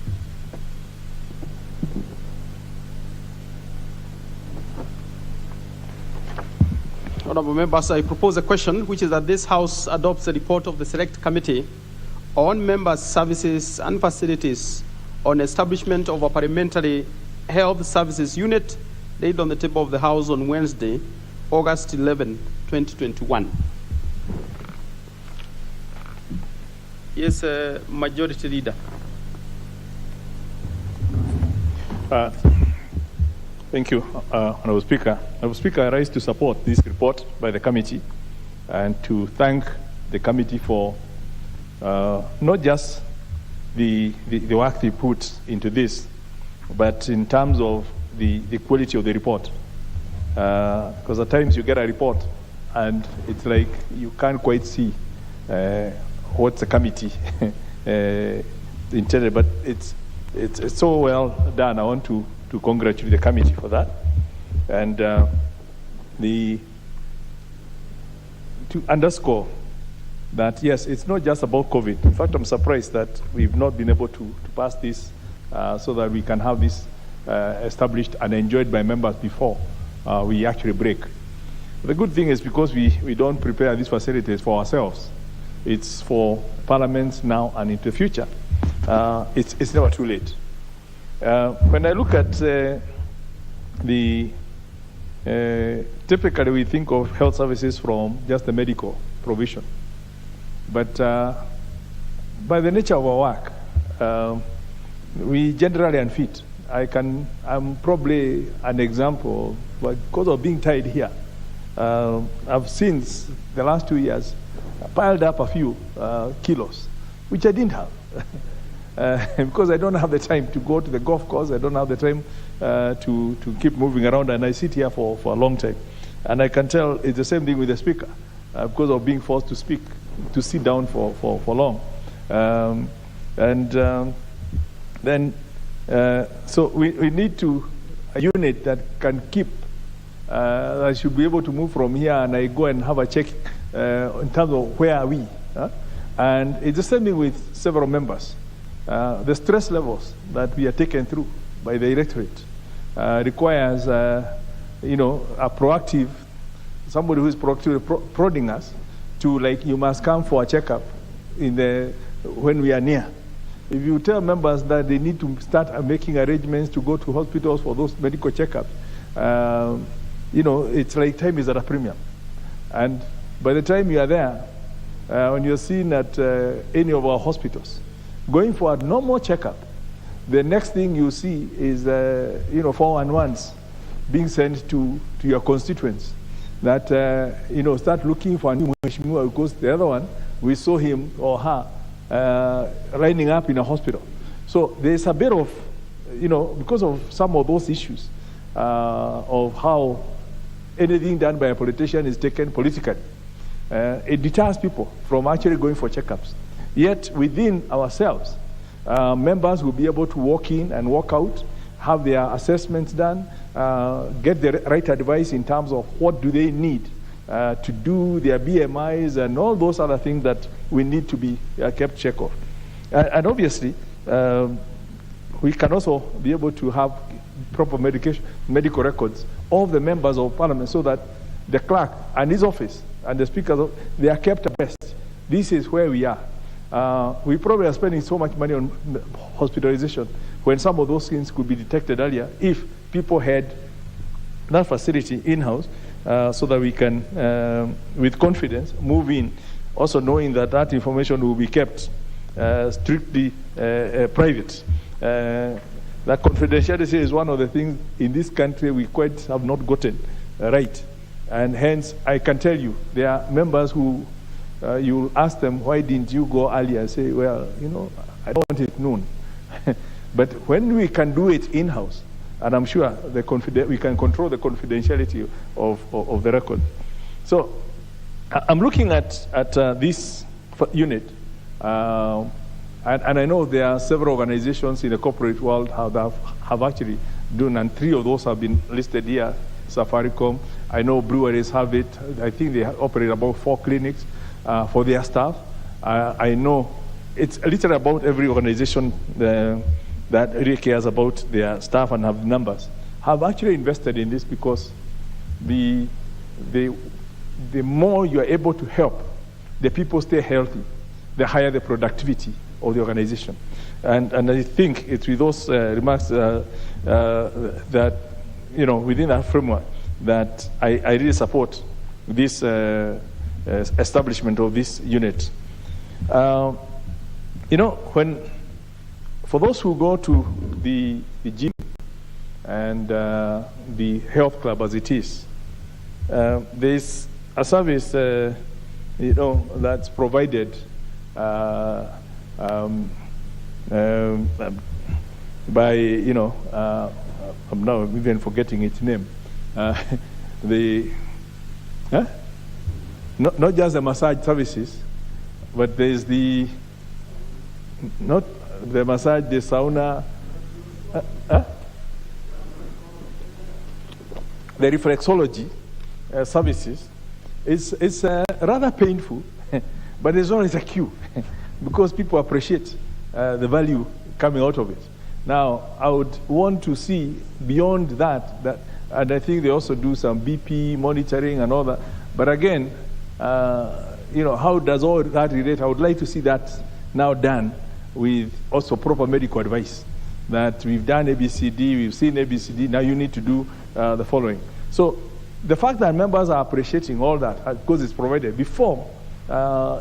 Honorable members, I propose a question, which is that this House adopts a report of the Select Committee on Members' Services and Facilities on establishment of a Parliamentary Health Services Unit laid on the table of the House on Wednesday, August 11, 2021. Yes, Majority Leader. Thank you, Honorable Speaker. Honorable Speaker, I rise to support this report by the committee and to thank the committee for not just the work they put into this, but in terms of the quality of the report. Because at times you get a report and it's like you can't quite see what the committee intended, but it's so well done. I want to congratulate the committee for that. And to underscore that, yes, it's not just about COVID. In fact, I'm surprised that we've not been able to pass this so that we can have this established and enjoyed by members before we actually break. The good thing is because we don't prepare these facilities for ourselves, it's for parliaments now and into the future. It's never too late. When I look at typically we think of health services from just the medical provision. But by the nature of our work, we generally unfit. I'm probably an example, but because of being tied here, I've since the last 2 years piled up a few kilos, which I didn't have. Because I don't have the time to go to the golf course, I don't have the time to keep moving around, and I sit here for a long time. And I can tell it's the same thing with the speaker, because of being forced to sit down for long. So we need a unit that can keep, I should be able to move from here and I go and have a check in terms of where are we. And it's the same thing with several members. The stress levels that we are taken through by the electorate requires, a proactive, somebody who is proactively prodding us to, like, you must come for a checkup when we are near. If you tell members that they need to start making arrangements to go to hospitals for those medical checkups, it's like time is at a premium. And by the time you are there, when you're seen at any of our hospitals, going for a normal checkup, the next thing you see is, 411s being sent to your constituents. That, start looking for a new mheshimiwa, because the other one, we saw him or her lining up in a hospital. So there's a bit of, because of some of those issues of how anything done by a politician is taken politically, it deters people from actually going for checkups. Yet within ourselves, members will be able to walk in and walk out, have their assessments done, get the right advice in terms of what do they need to do their BMIs and all those other things that we need to be kept check of. And obviously, we can also be able to have proper medical records of the members of parliament, so that the clerk and his office and the speakers, they are kept abreast. This is where we are. We probably are spending so much money on hospitalization when some of those things could be detected earlier if people had that facility in-house, so that we can, with confidence, move in, also knowing that that information will be kept strictly private. That confidentiality is one of the things in this country we quite have not gotten right. And hence, I can tell you, there are members who you ask them, why didn't you go earlier? Say, well, I don't want it known. But when we can do it in-house, and I'm sure we can control the confidentiality of the record. So I'm looking at this unit, and I know there are several organizations in the corporate world have actually done, and 3 of those have been listed here. Safaricom, I know breweries have it. I think they operate about 4 clinics for their staff. I know it's literally about every organization that really cares about their staff and have numbers, have actually invested in this, because the more you are able to help the people stay healthy, the higher the productivity of the organization. And I think it's with those remarks that, within that framework, that I really support this establishment of this unit. For those who go to the gym and the health club as it is, there's a service, that's provided by, I'm now even forgetting its name. Not just the massage services, but there's not the massage, the sauna, the reflexology services. It's rather painful, but there's always a queue because people appreciate the value coming out of it. Now, I would want to see beyond that, and I think they also do some BP monitoring and all that. But again, how does all that relate? I would like to see that now done with also proper medical advice, that we've done ABCD, we've seen ABCD, now you need to do the following. So the fact that members are appreciating all that, because it's provided. Before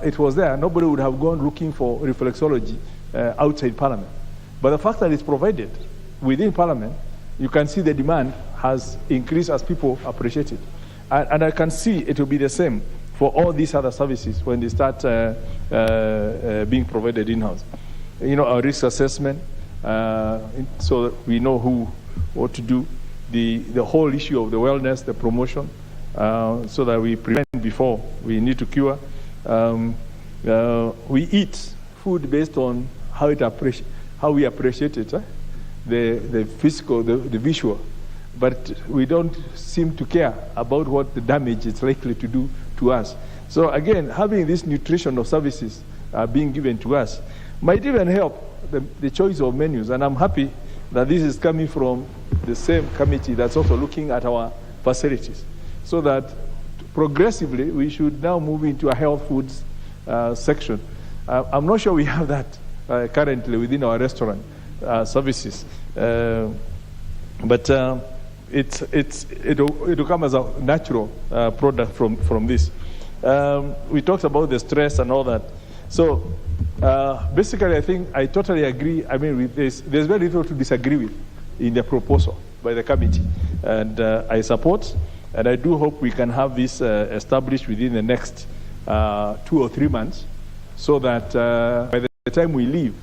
it was there, nobody would have gone looking for reflexology outside Parliament. But the fact that it's provided within Parliament, you can see the demand has increased as people appreciate it. And I can see it will be the same for all these other services when they start being provided in-house. Our risk assessment, so that we know what to do, the whole issue of the wellness, the promotion, so that we prevent before we need to cure. We eat food based on how we appreciate it, the physical, the visual, but we don't seem to care about what the damage it's likely to do to us. So again, having this nutritional services being given to us might even help the choice of menus. And I'm happy that this is coming from the same committee that's also looking at our facilities, so that progressively we should now move into a health foods section. I'm not sure we have that currently within our restaurant services, but it'll come as a natural product from this. We talked about the stress and all that. So basically, I think I totally agree. I mean, there's very little to disagree with in the proposal by the committee, and I support. And I do hope we can have this established within the next 2 or 3 months, so that by the time we leave,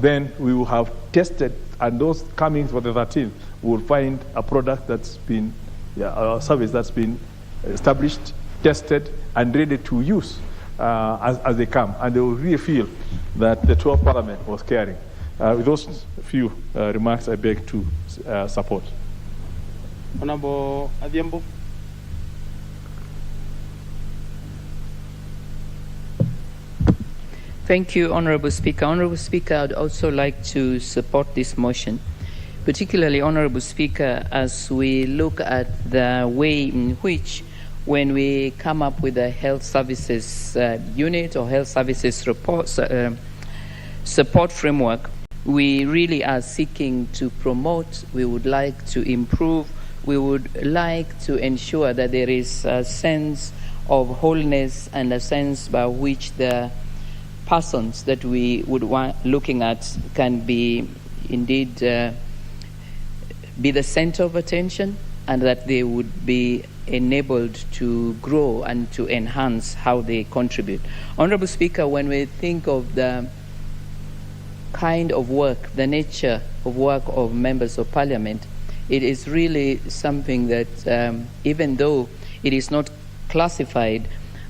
then we will have tested, and those coming for the 13th will find a product that's been, a service that's been established, tested, and ready to use as they come. And they will really feel that the 12th Parliament was caring. With those few remarks, I beg to support. Honorable Adhiambo. Thank you, Honorable Speaker. Honorable Speaker, I'd also like to support this motion, particularly, Honorable Speaker, as we look at the way in which, when we come up with a health services unit or health services support framework, we really are seeking to promote, we would like to improve, we would like to ensure that there is a sense of wholeness and a sense by which the persons that we would want looking at can be indeed be the center of attention, and that they would be enabled to grow and to enhance how they contribute. Honorable Speaker, when we think of the kind of work, the nature of work of members of parliament, it is really something that even though it is not classified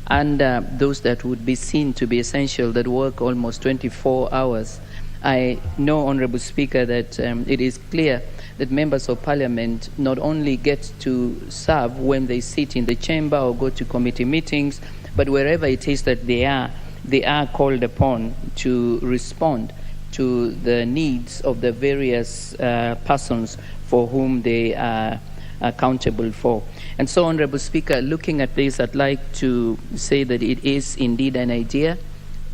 under those that would be seen to be essential, that work almost 24 hours, I know, Honorable Speaker, that it is clear that members of parliament not only get to serve when they sit in the chamber or go to committee meetings, but wherever it is that they are called upon to respond to the needs of the various persons for whom they are accountable for. And so, Honorable Speaker, looking at this, I'd like to say that it is indeed an idea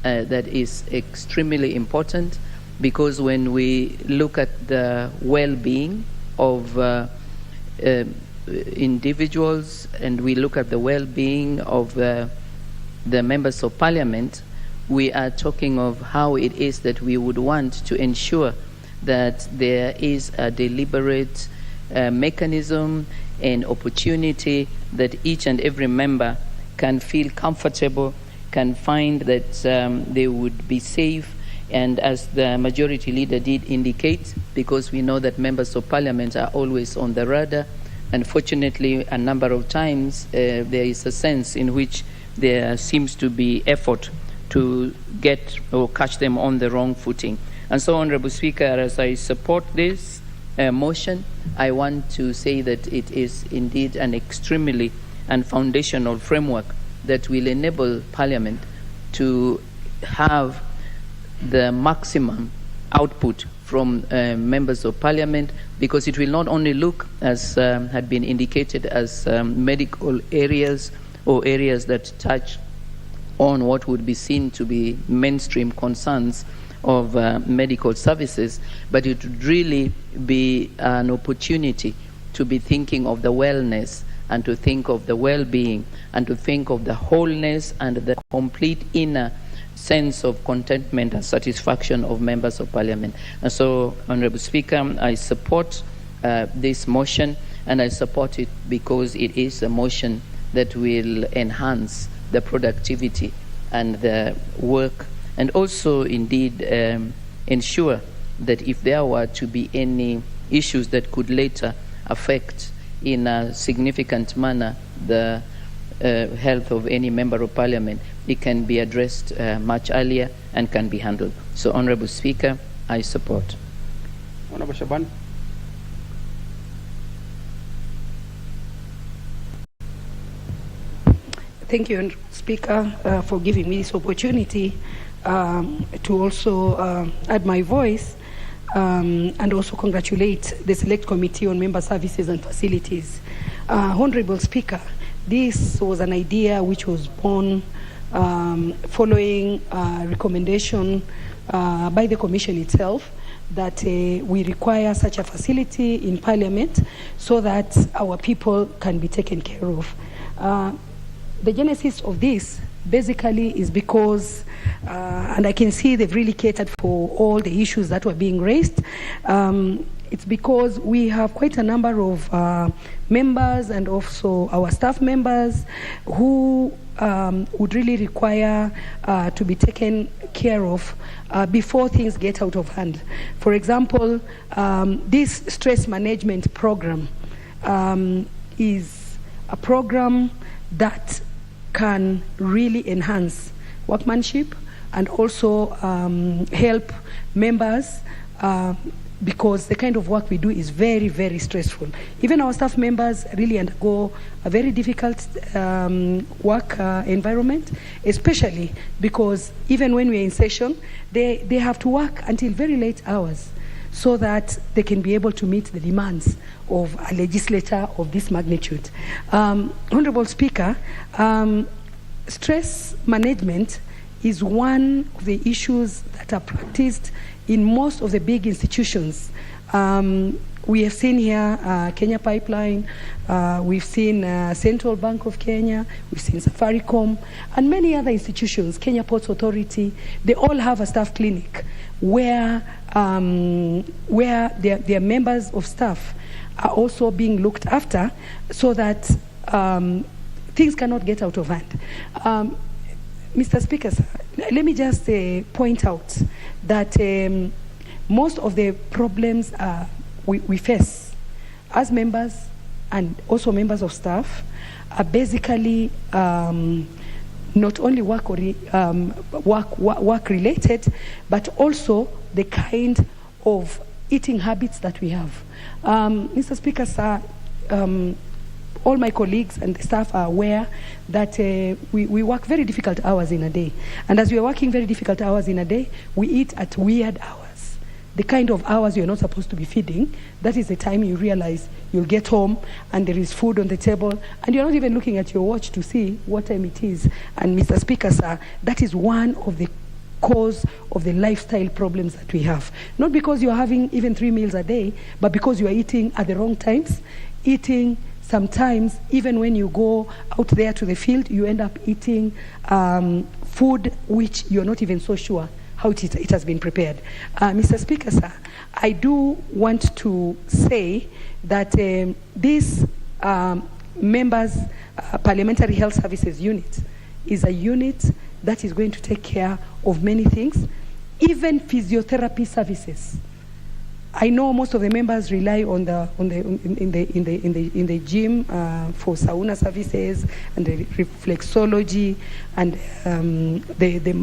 that is extremely important, because when we look at the well-being of individuals, and we look at the well-being of the members of parliament, we are talking of how it is that we would want to ensure that there is a deliberate mechanism and opportunity that each and every member can feel comfortable, can find that they would be safe. And as the majority leader did indicate, because we know that members of parliament are always on the radar, unfortunately, a number of times there is a sense in which there seems to be effort to get or catch them on the wrong footing. And so, Honorable Speaker, as I support this motion, I want to say that it is indeed an extremely and foundational framework that will enable Parliament to have the maximum output from members of Parliament, because it will not only look, as had been indicated, as medical areas or areas that touch on what would be seen to be mainstream concerns of medical services, but it would really be an opportunity to be thinking of the wellness and to think of the well-being and to think of the wholeness and the complete inner sense of contentment and satisfaction of members of parliament. And so, Honorable Speaker, I support this motion, and I support it because it is a motion that will enhance the productivity and the work, and also indeed ensure that if there were to be any issues that could later affect in a significant manner the health of any member of parliament, it can be addressed much earlier and can be handled. So, Honorable Speaker, I support. Honorable Shaban. Thank you, Speaker, for giving me this opportunity to also add my voice and also congratulate the Select Committee on Member Services and Facilities. Honorable Speaker, this was an idea which was born following a recommendation by the Commission itself, that we require such a facility in Parliament so that our people can be taken care of. The genesis of this basically is because, and I can see they've really catered for all the issues that were being raised. It's because we have quite a number of members and also our staff members who would really require to be taken care of before things get out of hand. For example, this stress management program is a program that can really enhance workmanship and also help members because the kind of work we do is very, very stressful. Even our staff members really undergo a very difficult work environment, especially because even when we're in session, they have to work until very late hours so that they can be able to meet the demands of a legislator of this magnitude. Honorable Speaker, stress management is one of the issues that are practiced in most of the big institutions. We have seen here Kenya Pipeline, we've seen Central Bank of Kenya, we've seen Safaricom, and many other institutions, Kenya Ports Authority. They all have a staff clinic where their members of staff are also being looked after so that things cannot get out of hand. Mr. Speaker, sir, let me just point out that most of the problems we face as members and also members of staff are basically not only work related, but also the kind of eating habits that we have. Mr. Speaker, sir, all my colleagues and the staff are aware that we work very difficult hours in a day. And as we are working very difficult hours in a day, we eat at weird hours. The kind of hours you're not supposed to be feeding, that is the time you realize you'll get home and there is food on the table and you're not even looking at your watch to see what time it is. And Mr. Speaker, sir, that is one of the cause of the lifestyle problems that we have. Not because you're having even 3 meals a day, but because you are eating at the wrong times, eating sometimes, even when you go out there to the field, you end up eating food which you're not even so sure how it has been prepared. Mr. Speaker, sir, I do want to say that this members' Parliamentary Health Services Unit is a unit that is going to take care of many things, even physiotherapy services. I know most of the members rely on the gym for sauna services and the reflexology and the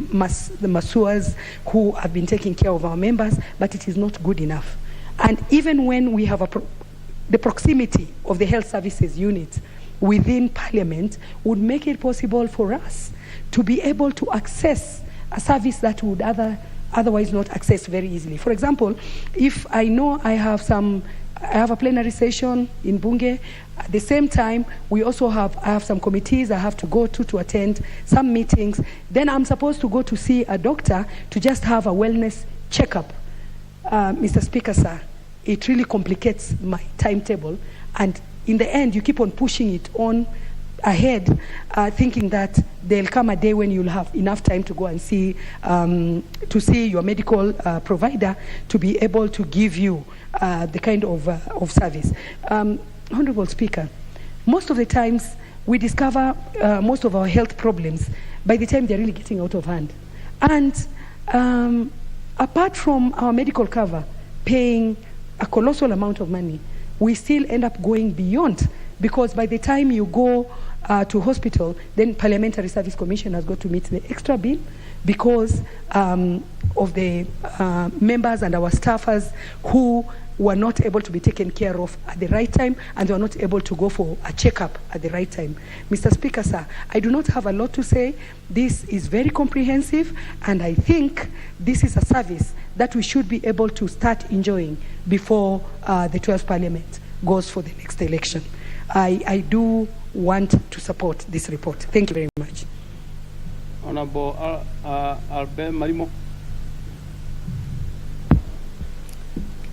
masseurs who have been taking care of our members, but it is not good enough. And even when we have the proximity of the health services unit within Parliament would make it possible for us to be able to access a service that would otherwise not access very easily. For example, if I know I have a plenary session in Bunge, at the same time, I have some committees I have to go to attend some meetings, then I'm supposed to go to see a doctor to just have a wellness checkup. Mr. Speaker, sir, it really complicates my timetable, and in the end, you keep on pushing it on ahead, thinking that there'll come a day when you'll have enough time to go and see your medical provider to be able to give you the kind of service. Honorable Speaker, most of the times we discover most of our health problems by the time they're really getting out of hand. And apart from our medical cover paying a colossal amount of money, we still end up going beyond, because by the time you go to hospital, then Parliamentary Service Commission has got to meet the extra bill because of the members and our staffers who were not able to be taken care of at the right time, and they were not able to go for a checkup at the right time. Mr. Speaker, sir, I do not have a lot to say. This is very comprehensive, and I think this is a service that we should be able to start enjoying before the 12th Parliament goes for the next election. I do want to support this report. Thank you very much. Honorable Albert Marimo.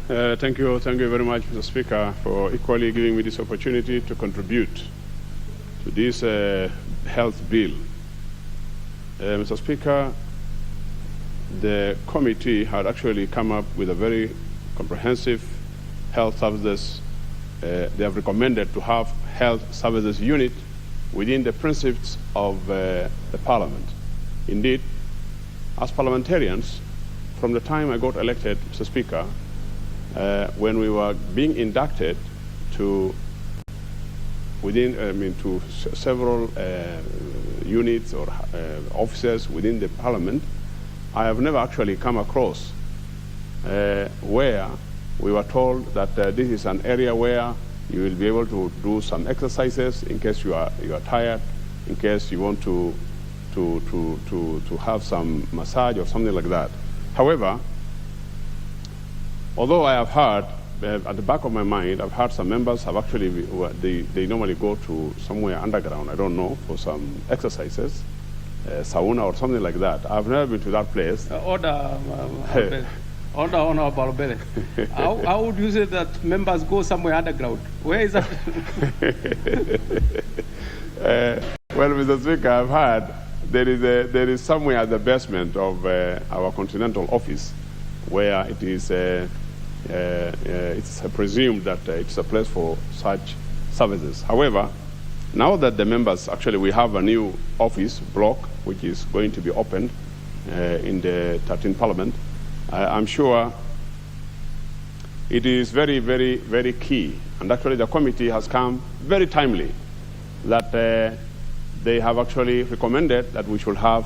Thank you very much, Mr. Speaker, for equally giving me this opportunity to contribute to this health bill. Mr. Speaker, the committee had actually come up with a very comprehensive health services. They have recommended to have health services unit within the principles of the Parliament. Indeed, as parliamentarians, from the time I got elected, Mr. Speaker, when we were being inducted to several units or offices within the Parliament, I have never actually come across where we were told that this is an area where you will be able to do some exercises in case you are tired, in case you want to have some massage or something like that. However, although I have heard, at the back of my mind, I've heard some members have actually, they normally go to somewhere underground, I don't know, for some exercises, sauna or something like that. I've never been to that place. Honorable Bele. How would you say that members go somewhere underground? Where is that? Well, Mr. Speaker, I've heard there is somewhere at the basement of our continental office where it is it's presumed that it's a place for such services. However, now that the members, actually we have a new office block which is going to be opened in the 13th Parliament, I'm sure it is very, very, very key. And actually the committee has come very timely that they have actually recommended that we should have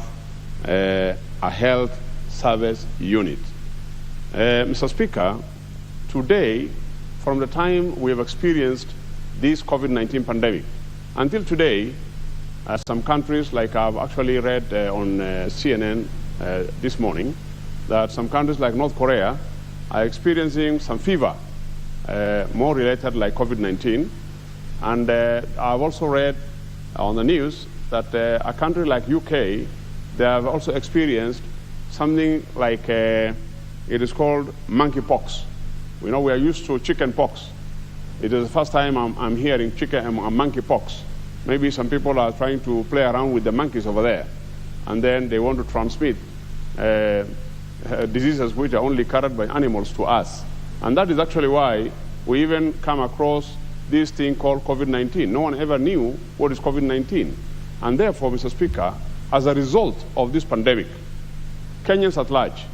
a health service unit. Mr. Speaker, today, from the time we have experienced this COVID-19 pandemic, until today, some countries, like I've actually read on CNN this morning, that some countries like North Korea are experiencing some fever, more related like COVID-19. And I've also read on the news that a country like UK, they have also experienced something like, it is called monkeypox. We know we are used to chicken pox. It is the first time I'm hearing chicken and monkeypox. Maybe some people are trying to play around with the monkeys over there, and then they want to transmit diseases which are only carried by animals to us. And that is actually why we even come across this thing called COVID-19. No one ever knew what is COVID-19. And therefore, Mr. Speaker, as a result of this pandemic, Kenyans at large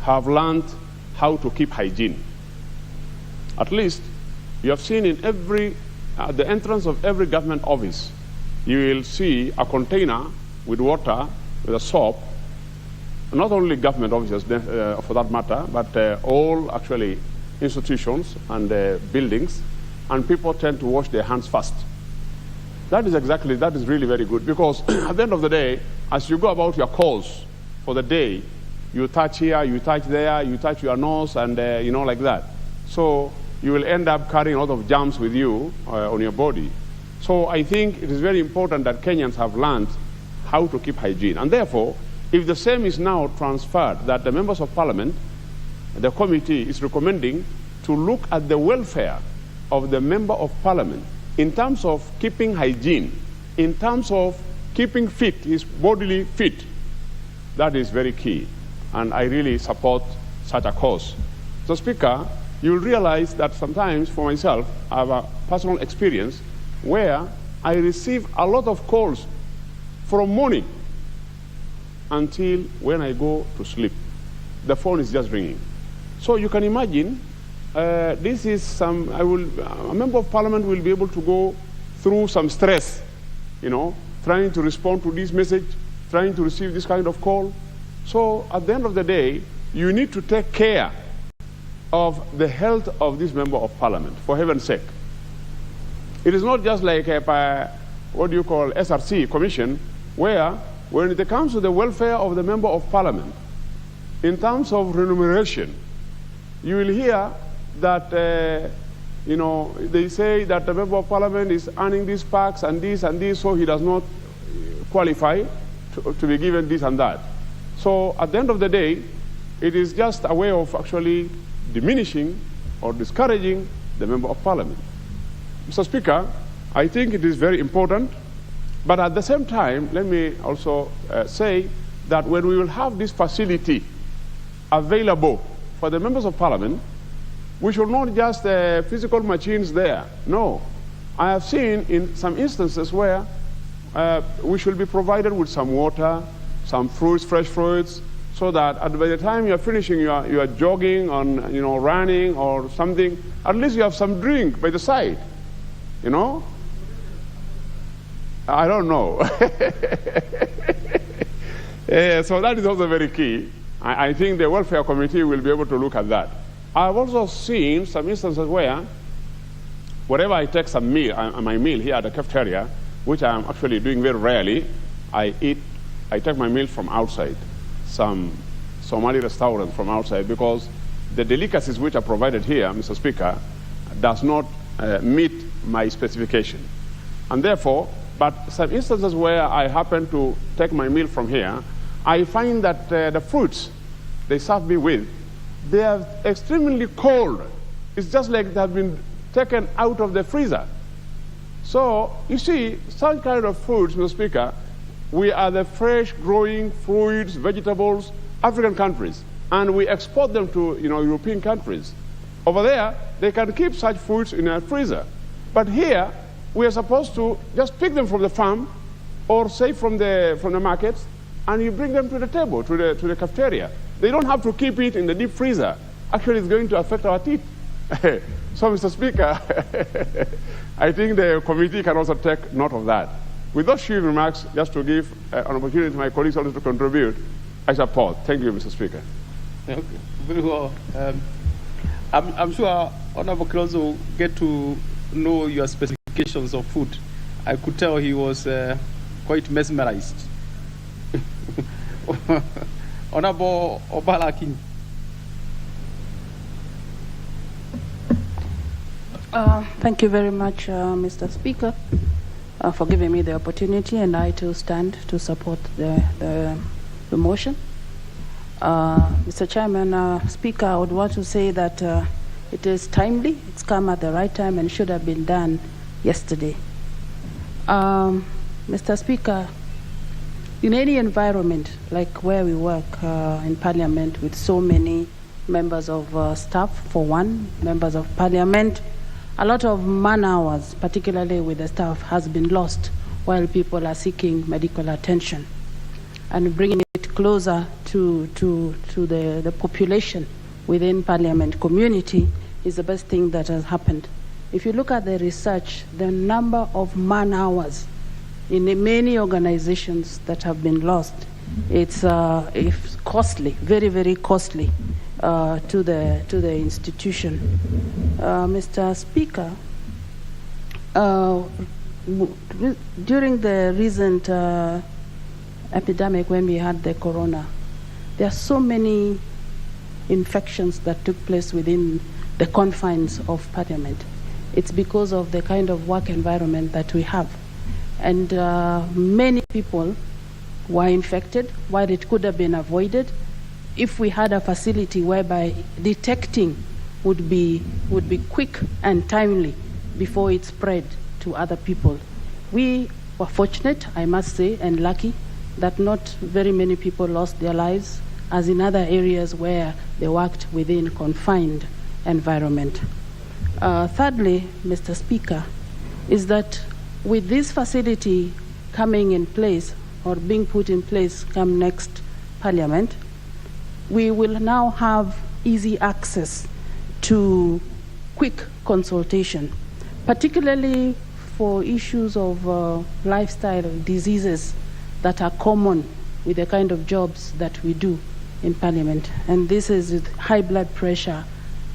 have learned how to keep hygiene. At least, you have seen in at the entrance of every government office, you will see a container with water, with a soap. Not only government offices, for that matter, but all actually institutions and buildings, and people tend to wash their hands first. That is really very good, because at the end of the day, as you go about your calls for the day, you touch here, you touch there, you touch your nose, and like that. So you will end up carrying a lot of germs with you on your body. So I think it is very important that Kenyans have learned how to keep hygiene. And therefore, if the same is now transferred, that the members of Parliament, the committee is recommending to look at the welfare of the member of Parliament in terms of keeping hygiene, in terms of keeping fit, his bodily fit, that is very key. And I really support such a cause. So, Speaker, you'll realize that sometimes for myself, I have a personal experience where I receive a lot of calls from morning until when I go to sleep. The phone is just ringing. So you can imagine, this is a member of Parliament will be able to go through some stress, trying to respond to this message, trying to receive this kind of call. So at the end of the day, you need to take care of the health of this member of Parliament, for heaven's sake. It is not just like SRC commission, where when it comes to the welfare of the member of Parliament, in terms of remuneration, you will hear that, they say that the member of Parliament is earning these perks and this, so he does not qualify to be given this and that. So at the end of the day, it is just a way of actually diminishing or discouraging the member of parliament. Mr. Speaker, I think it is very important, but at the same time, let me also say that when we will have this facility available for the members of parliament, we should not just physical machines there. No. I have seen in some instances where we should be provided with some water, some fruits, fresh fruits, so that by the time you're finishing your jogging on, running or something, at least you have some drink by the side, I don't know. So that is also very key. I think the Welfare Committee will be able to look at that. I've also seen some instances where, whenever I take my meal here at the cafeteria, which I'm actually doing very rarely, I take my meal from outside, some Somali restaurant from outside, because the delicacies which are provided here, Mr. Speaker, does not meet my specification. And therefore, but some instances where I happen to take my meal from here, I find that the fruits they serve me with, they are extremely cold. It's just like they have been taken out of the freezer. So, you see, some kind of fruits, Mr. Speaker, we are the fresh growing fruits, vegetables, African countries, and we export them to European countries. Over there, they can keep such fruits in a freezer. But here, we are supposed to just pick them from the farm or say from the markets, and you bring them to the table, to the cafeteria. They don't have to keep it in the deep freezer. Actually, it's going to affect our teeth. So, Mr. Speaker, I think the committee can also take note of that. With those few remarks, just to give an opportunity to my colleagues also to contribute, I support. Thank you, Mr. Speaker. Okay, very well. I'm sure Honorable Claus will get to know your specifications of food. I could tell he was quite mesmerized. Honorable Obalakin. Thank you very much, Mr. Speaker, for giving me the opportunity, and I too stand to support the motion. Mr. Chairman, Speaker, I would want to say that it is timely, it's come at the right time, and should have been done yesterday. Mr. Speaker, in any environment like where we work in Parliament with so many members of staff, for one, members of Parliament, a lot of man hours, particularly with the staff, has been lost while people are seeking medical attention. And bringing it closer to the population within Parliament community is the best thing that has happened. If you look at the research, the number of man hours in many organizations that have been lost, it's costly, very, very costly to the institution. Mr. Speaker, during the recent epidemic when we had the corona, there are so many infections that took place within the confines of Parliament. It's because of the kind of work environment that we have. And many people were infected while it could have been avoided if we had a facility whereby detecting would be quick and timely before it spread to other people. We were fortunate, I must say, and lucky that not very many people lost their lives, as in other areas where they worked within confined environment. Thirdly, Mr. Speaker, is that with this facility coming in place or being put in place come next Parliament, we will now have easy access to quick consultation, particularly for issues of lifestyle diseases that are common with the kind of jobs that we do in Parliament. And this is high blood pressure,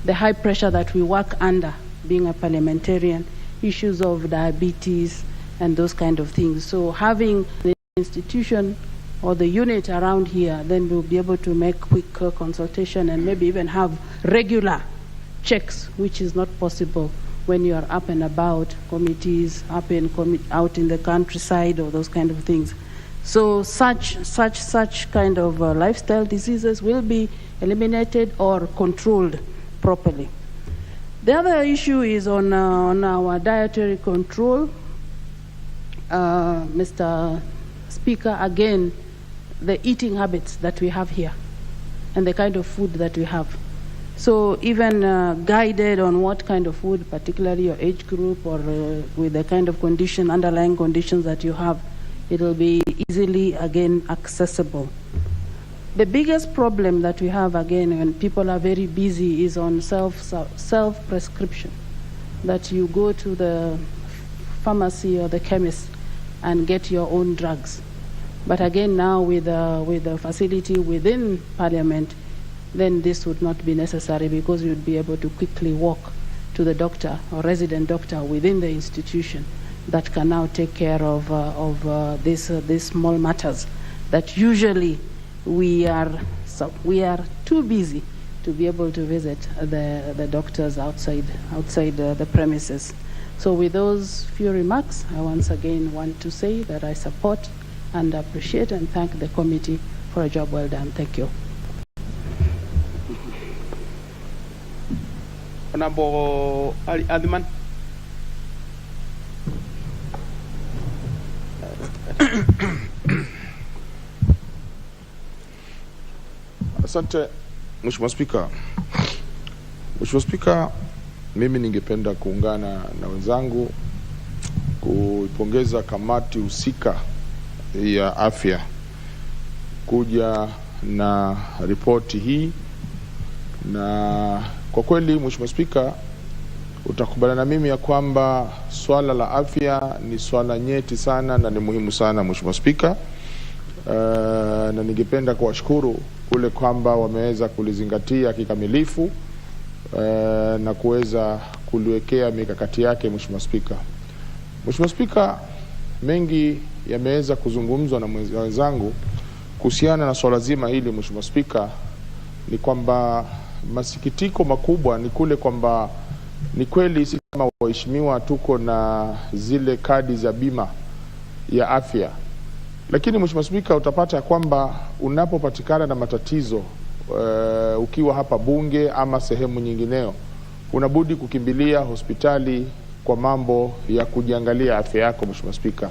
the high pressure that we work under being a parliamentarian, issues of diabetes and those kind of things. So having the institution or the unit around here, then we'll be able to make quick consultation and maybe even have regular checks, which is not possible when you are up and about, committees, out in the countryside or those kind of things. So such kind of lifestyle diseases will be eliminated or controlled properly. The other issue is on our dietary control. Mr. Speaker, again, the eating habits that we have here and the kind of food that we have. So even guided on what kind of food, particularly your age group or with the kind of condition, underlying conditions that you have, it will be easily, again, accessible. The biggest problem that we have, again, when people are very busy is on self-prescription, that you go to the pharmacy or the chemist and get your own drugs. But again, now with the facility within Parliament, then this would not be necessary because you would be able to quickly walk to the doctor or resident doctor within the institution that can now take care of these small matters that usually we are too busy to be able to visit the doctors outside the premises. So with those few remarks, I once again want to say that I support and appreciate and thank the committee for a job well done. Thank you. Honorable Adman. Asante, Mheshimiwa Spika. Mheshimiwa Spika, mimi ningependa kuungana na wenzangu kuipongeza kamati husika ya afya kuja na ripoti hii, na kwa kweli Mheshimiwa Spika, utakubaliana na mimi ya kwamba swala la afya ni swala nyeti sana na ni muhimu sana Mheshimiwa Spika. Na ningependa kuwashukuru kule kwamba wameweza kulizingatia kikamilifu na kuweza kuliwekea mikakati yake Mheshimiwa Spika. Mheshimiwa Spika, mengi yameweza kuzungumzwa na wenzangu kuhusiana na swala zima hili Mheshimiwa Spika. Ni kwamba masikitiko makubwa ni kule kwamba ni kweli sisi kama waheshimiwa tuko na zile kadi za bima ya afya, lakini Mheshimiwa Spika, utapata kwamba unapopatikana na matatizo ukiwa hapa bunge ama sehemu nyingineo, unabudi kukimbilia hospitali kwa mambo ya kujiangalia afya yako Mheshimiwa Spika.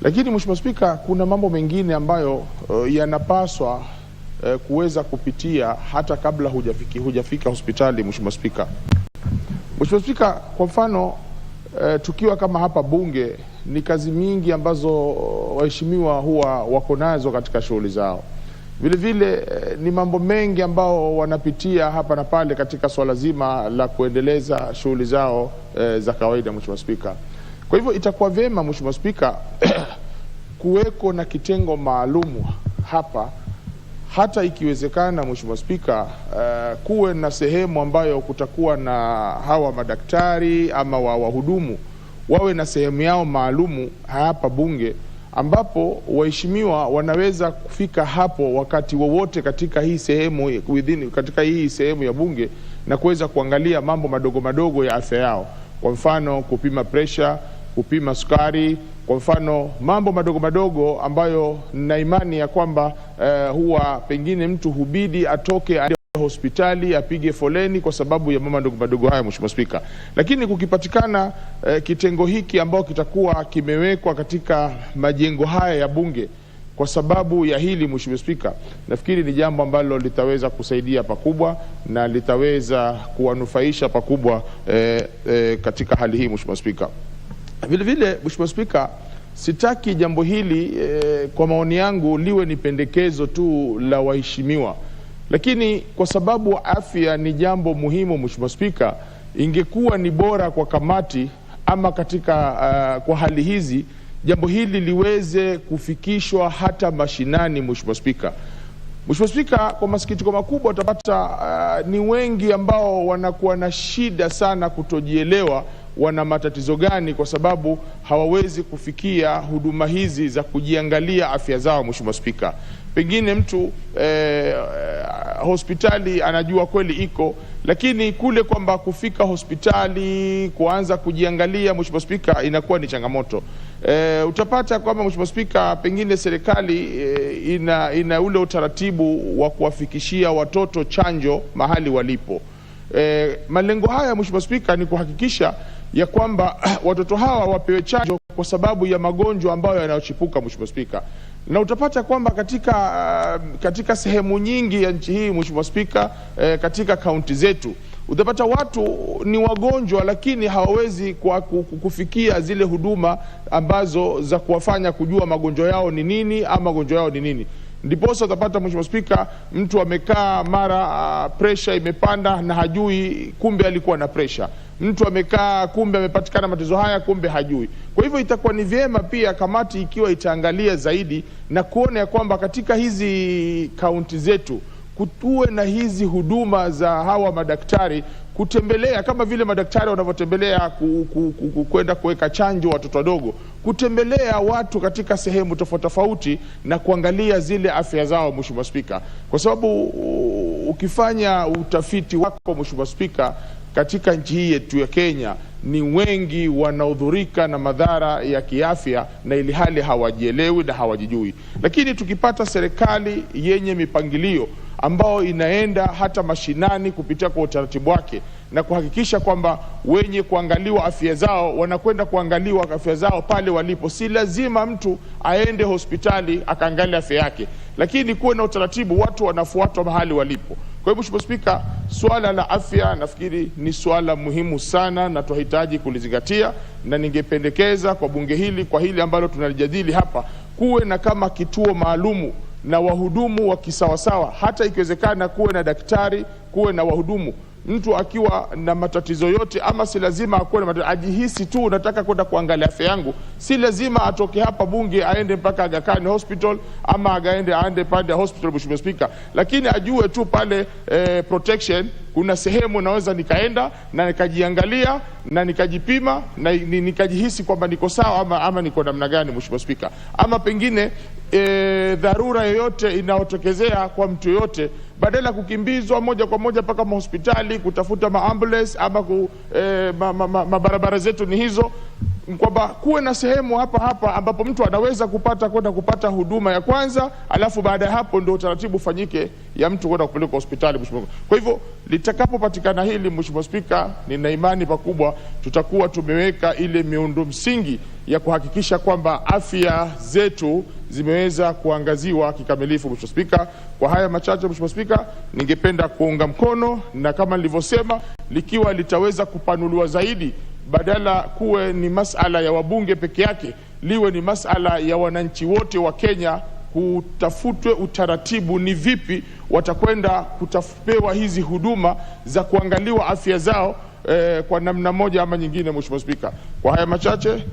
Lakini Mheshimiwa Spika, kuna mambo mengine ambayo yanapaswa kuweza kupitia hata kabla hujafika hospitali Mheshimiwa Spika. Mheshimiwa Spika, kwa mfano tukiwa kama hapa bunge, ni kazi mingi ambazo waheshimiwa huwa wako nazo katika shughuli zao. Vile vile ni mambo mengi ambao wanapitia hapa na pale katika swala zima la kuendeleza shughuli zao za kawaida Mheshimiwa Spika. Kwa hivyo itakuwa vyema Mheshimiwa Spika kuweko na kitengo maalumu hapa, hata ikiwezekana Mheshimiwa Spika kuwe na sehemu ambayo kutakuwa na hawa madaktari ama wahudumu wawe na sehemu yao maalumu hapa bunge, ambapo waheshimiwa wanaweza kufika hapo wakati wowote katika hii sehemu katika hii sehemu ya bunge na kuweza kuangalia mambo madogo madogo ya afya yao. Kwa mfano kupima pressure, kupima sukari, kwa mfano mambo madogo madogo ambayo na imani ya kwamba huwa pengine mtu hubidi atoke hospitali apige foleni kwa sababu ya mambo madogo madogo haya Mheshimiwa Spika. Lakini kukipatikana kitengo hiki ambao kitakuwa kimewekwa katika majengo haya ya bunge kwa sababu ya hili Mheshimiwa Spika, nafikiri ni jambo ambalo litaweza kusaidia pakubwa na litaweza kuwanufaisha pakubwa katika hali hii Mheshimiwa Spika. Vile vile Mheshimiwa Spika, sitaki jambo hili kwa maoni yangu liwe ni pendekezo tu la waheshimiwa, lakini kwa sababu afya ni jambo muhimu Mheshimiwa Spika, ingekuwa ni bora kwa kamati ama kwa hali hizi jambo hili liweze kufikishwa hata mashinani Mheshimiwa Spika. Mheshimiwa Spika, kwa masikitiko makubwa utapata ni wengi ambao wanakuwa na shida sana kutojielewa wana matatizo gani, kwa sababu hawawezi kufikia huduma hizi za kujiangalia afya zao Mheshimiwa Spika. Pengine mtu hospitali anajua kweli iko, lakini kule kwamba kufika hospitali kuanza kujiangalia Mheshimiwa Spika inakuwa ni changamoto. Utapata kwamba Mheshimiwa Spika, pengine serikali ina ule utaratibu wa kuwafikishia watoto chanjo mahali walipo, Malengo haya Mheshimiwa Spika ni kuhakikisha ya kwamba watoto hawa wapewe chanjo kwa sababu ya magonjwa ambayo yanayochipuka Mheshimiwa Spika. Na utapata kwamba katika sehemu nyingi ya nchi hii Mheshimiwa Spika, katika kaunti zetu utapata watu ni wagonjwa lakini hawawezi kufikia zile huduma ambazo za kuwafanya kujua magonjwa yao ni nini ama magonjwa yao ni nini. Ndiposa utapata Mheshimiwa Spika, mtu amekaa mara pressure imepanda na hajui kumbe alikuwa na pressure. Mtu amekaa kumbe amepatikana matatizo haya kumbe hajui. Kwa hivyo itakuwa ni vyema pia kamati ikiwa itaangalia zaidi na kuona ya kwamba katika hizi kaunti zetu kutuwe na hizi huduma za hawa madaktari kutembelea, kama vile madaktari wanavyotembelea kwenda kuweka chanjo watoto wadogo, kutembelea watu katika sehemu tofauti tofauti na kuangalia zile afya zao Mheshimiwa Spika. Kwa sababu ukifanya utafiti wako Mheshimiwa Spika, katika nchi hii yetu ya Kenya ni wengi wanaodhurika na madhara ya kiafya na ili hali hawajielewi na hawajijui. Lakini tukipata serikali yenye mipangilio ambao inaenda hata mashinani kupitia kwa utaratibu wake na kuhakikisha kwamba wenye kuangaliwa afya zao wanakwenda kuangaliwa afya zao pale walipo, si lazima mtu aende hospitali akaangalia afya yake, lakini kuwe na utaratibu watu wanafuatwa mahali walipo. Kwa hivyo Mheshimiwa Spika, swala la afya nafikiri ni swala muhimu sana na tunahitaji kulizingatia, na ningependekeza kwa bunge hili, kwa hili ambalo tunalijadili hapa, kuwe na kama kituo maalumu na wahudumu wa kisawasawa, hata ikiwezekana kuwe na daktari, kuwe na wahudumu. Mtu akiwa na matatizo yote, ama si lazima akuwe na matatizo, ajihisi tu unataka kwenda kuangalia afya yangu, si lazima atoke hapa bunge aende mpaka Aga Khan Hospital ama aende pande hospital Mheshimiwa Spika, lakini ajue tu pale protection kuna sehemu naweza nikaenda na nikajiangalia na nikajipima na nikajihisi kwamba niko sawa ama niko namna gani Mheshimiwa Spika. Ama pengine dharura yoyote inayotokezea kwa mtu yote, badala kukimbizwa moja kwa moja mpaka hospitali kutafuta maambulance ama mabarabara zetu ni hizo, kwamba kuwe na sehemu hapa ambapo mtu anaweza kwenda kupata huduma ya kwanza, alafu baada ya hapo ndio utaratibu fanyike ya mtu kwenda kupeleka hospitali Mheshimiwa. Kwa hivyo litakapopatikana hili Mheshimiwa Spika, nina imani pakubwa tutakuwa tumeweka ile miundo msingi ya kuhakikisha kwamba afya zetu zimeweza kuangaziwa kikamilifu Mheshimiwa Spika. Kwa haya machache Mheshimiwa Spika, ningependa kuunga mkono, na kama nilivyosema, likiwa litaweza kupanuliwa zaidi, badala kuwe ni masala ya wabunge peke yake, liwe ni masala ya wananchi wote wa Kenya, kutafutwe utaratibu ni vipi watakwenda kutapewa hizi huduma za kuangaliwa afya zao kwa namna moja ama nyingine Mheshimiwa Spika. Kwa haya machache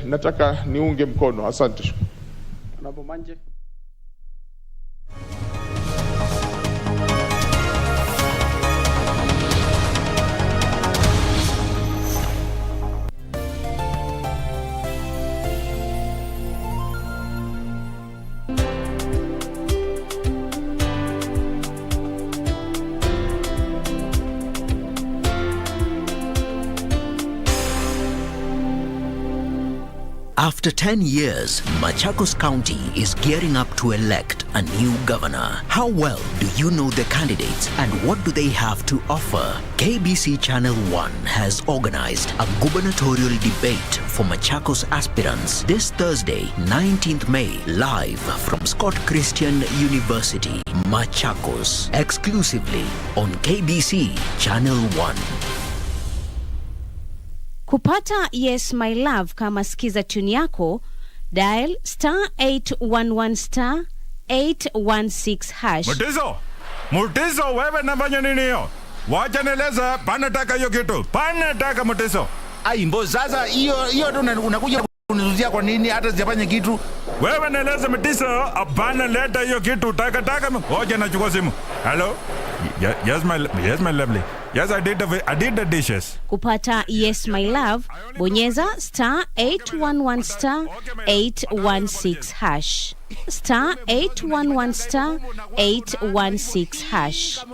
nataka niunge mkono. Asante. After 10 years, Machakos County is gearing up to elect a new governor. How well do you know the candidates and what do they have to offer? KBC Channel 1 has organized a gubernatorial debate for Machakos aspirants this Thursday, 19th May, live from Scott Christian University, Machakos, exclusively on KBC Channel 1. Kupata Yes My Love kama skiza tune yako, dial *811 *816#. Mutiso, wewe nafanya nini hiyo? Wacha nieleza, panataka hiyo kitu. Panataka Mutiso. Mbo sasa hiyo tu unakuja kunizuzia kwa nini hata sijafanya kitu? Wewe nieleza Mutiso, hapana leta hiyo kitu. Taka. Ngoja nachukua simu. Hello? Yes my lovely. Yes, I did the dishes. Kupata Yes My Love, bonyeza *811 *816#. *811 *816#.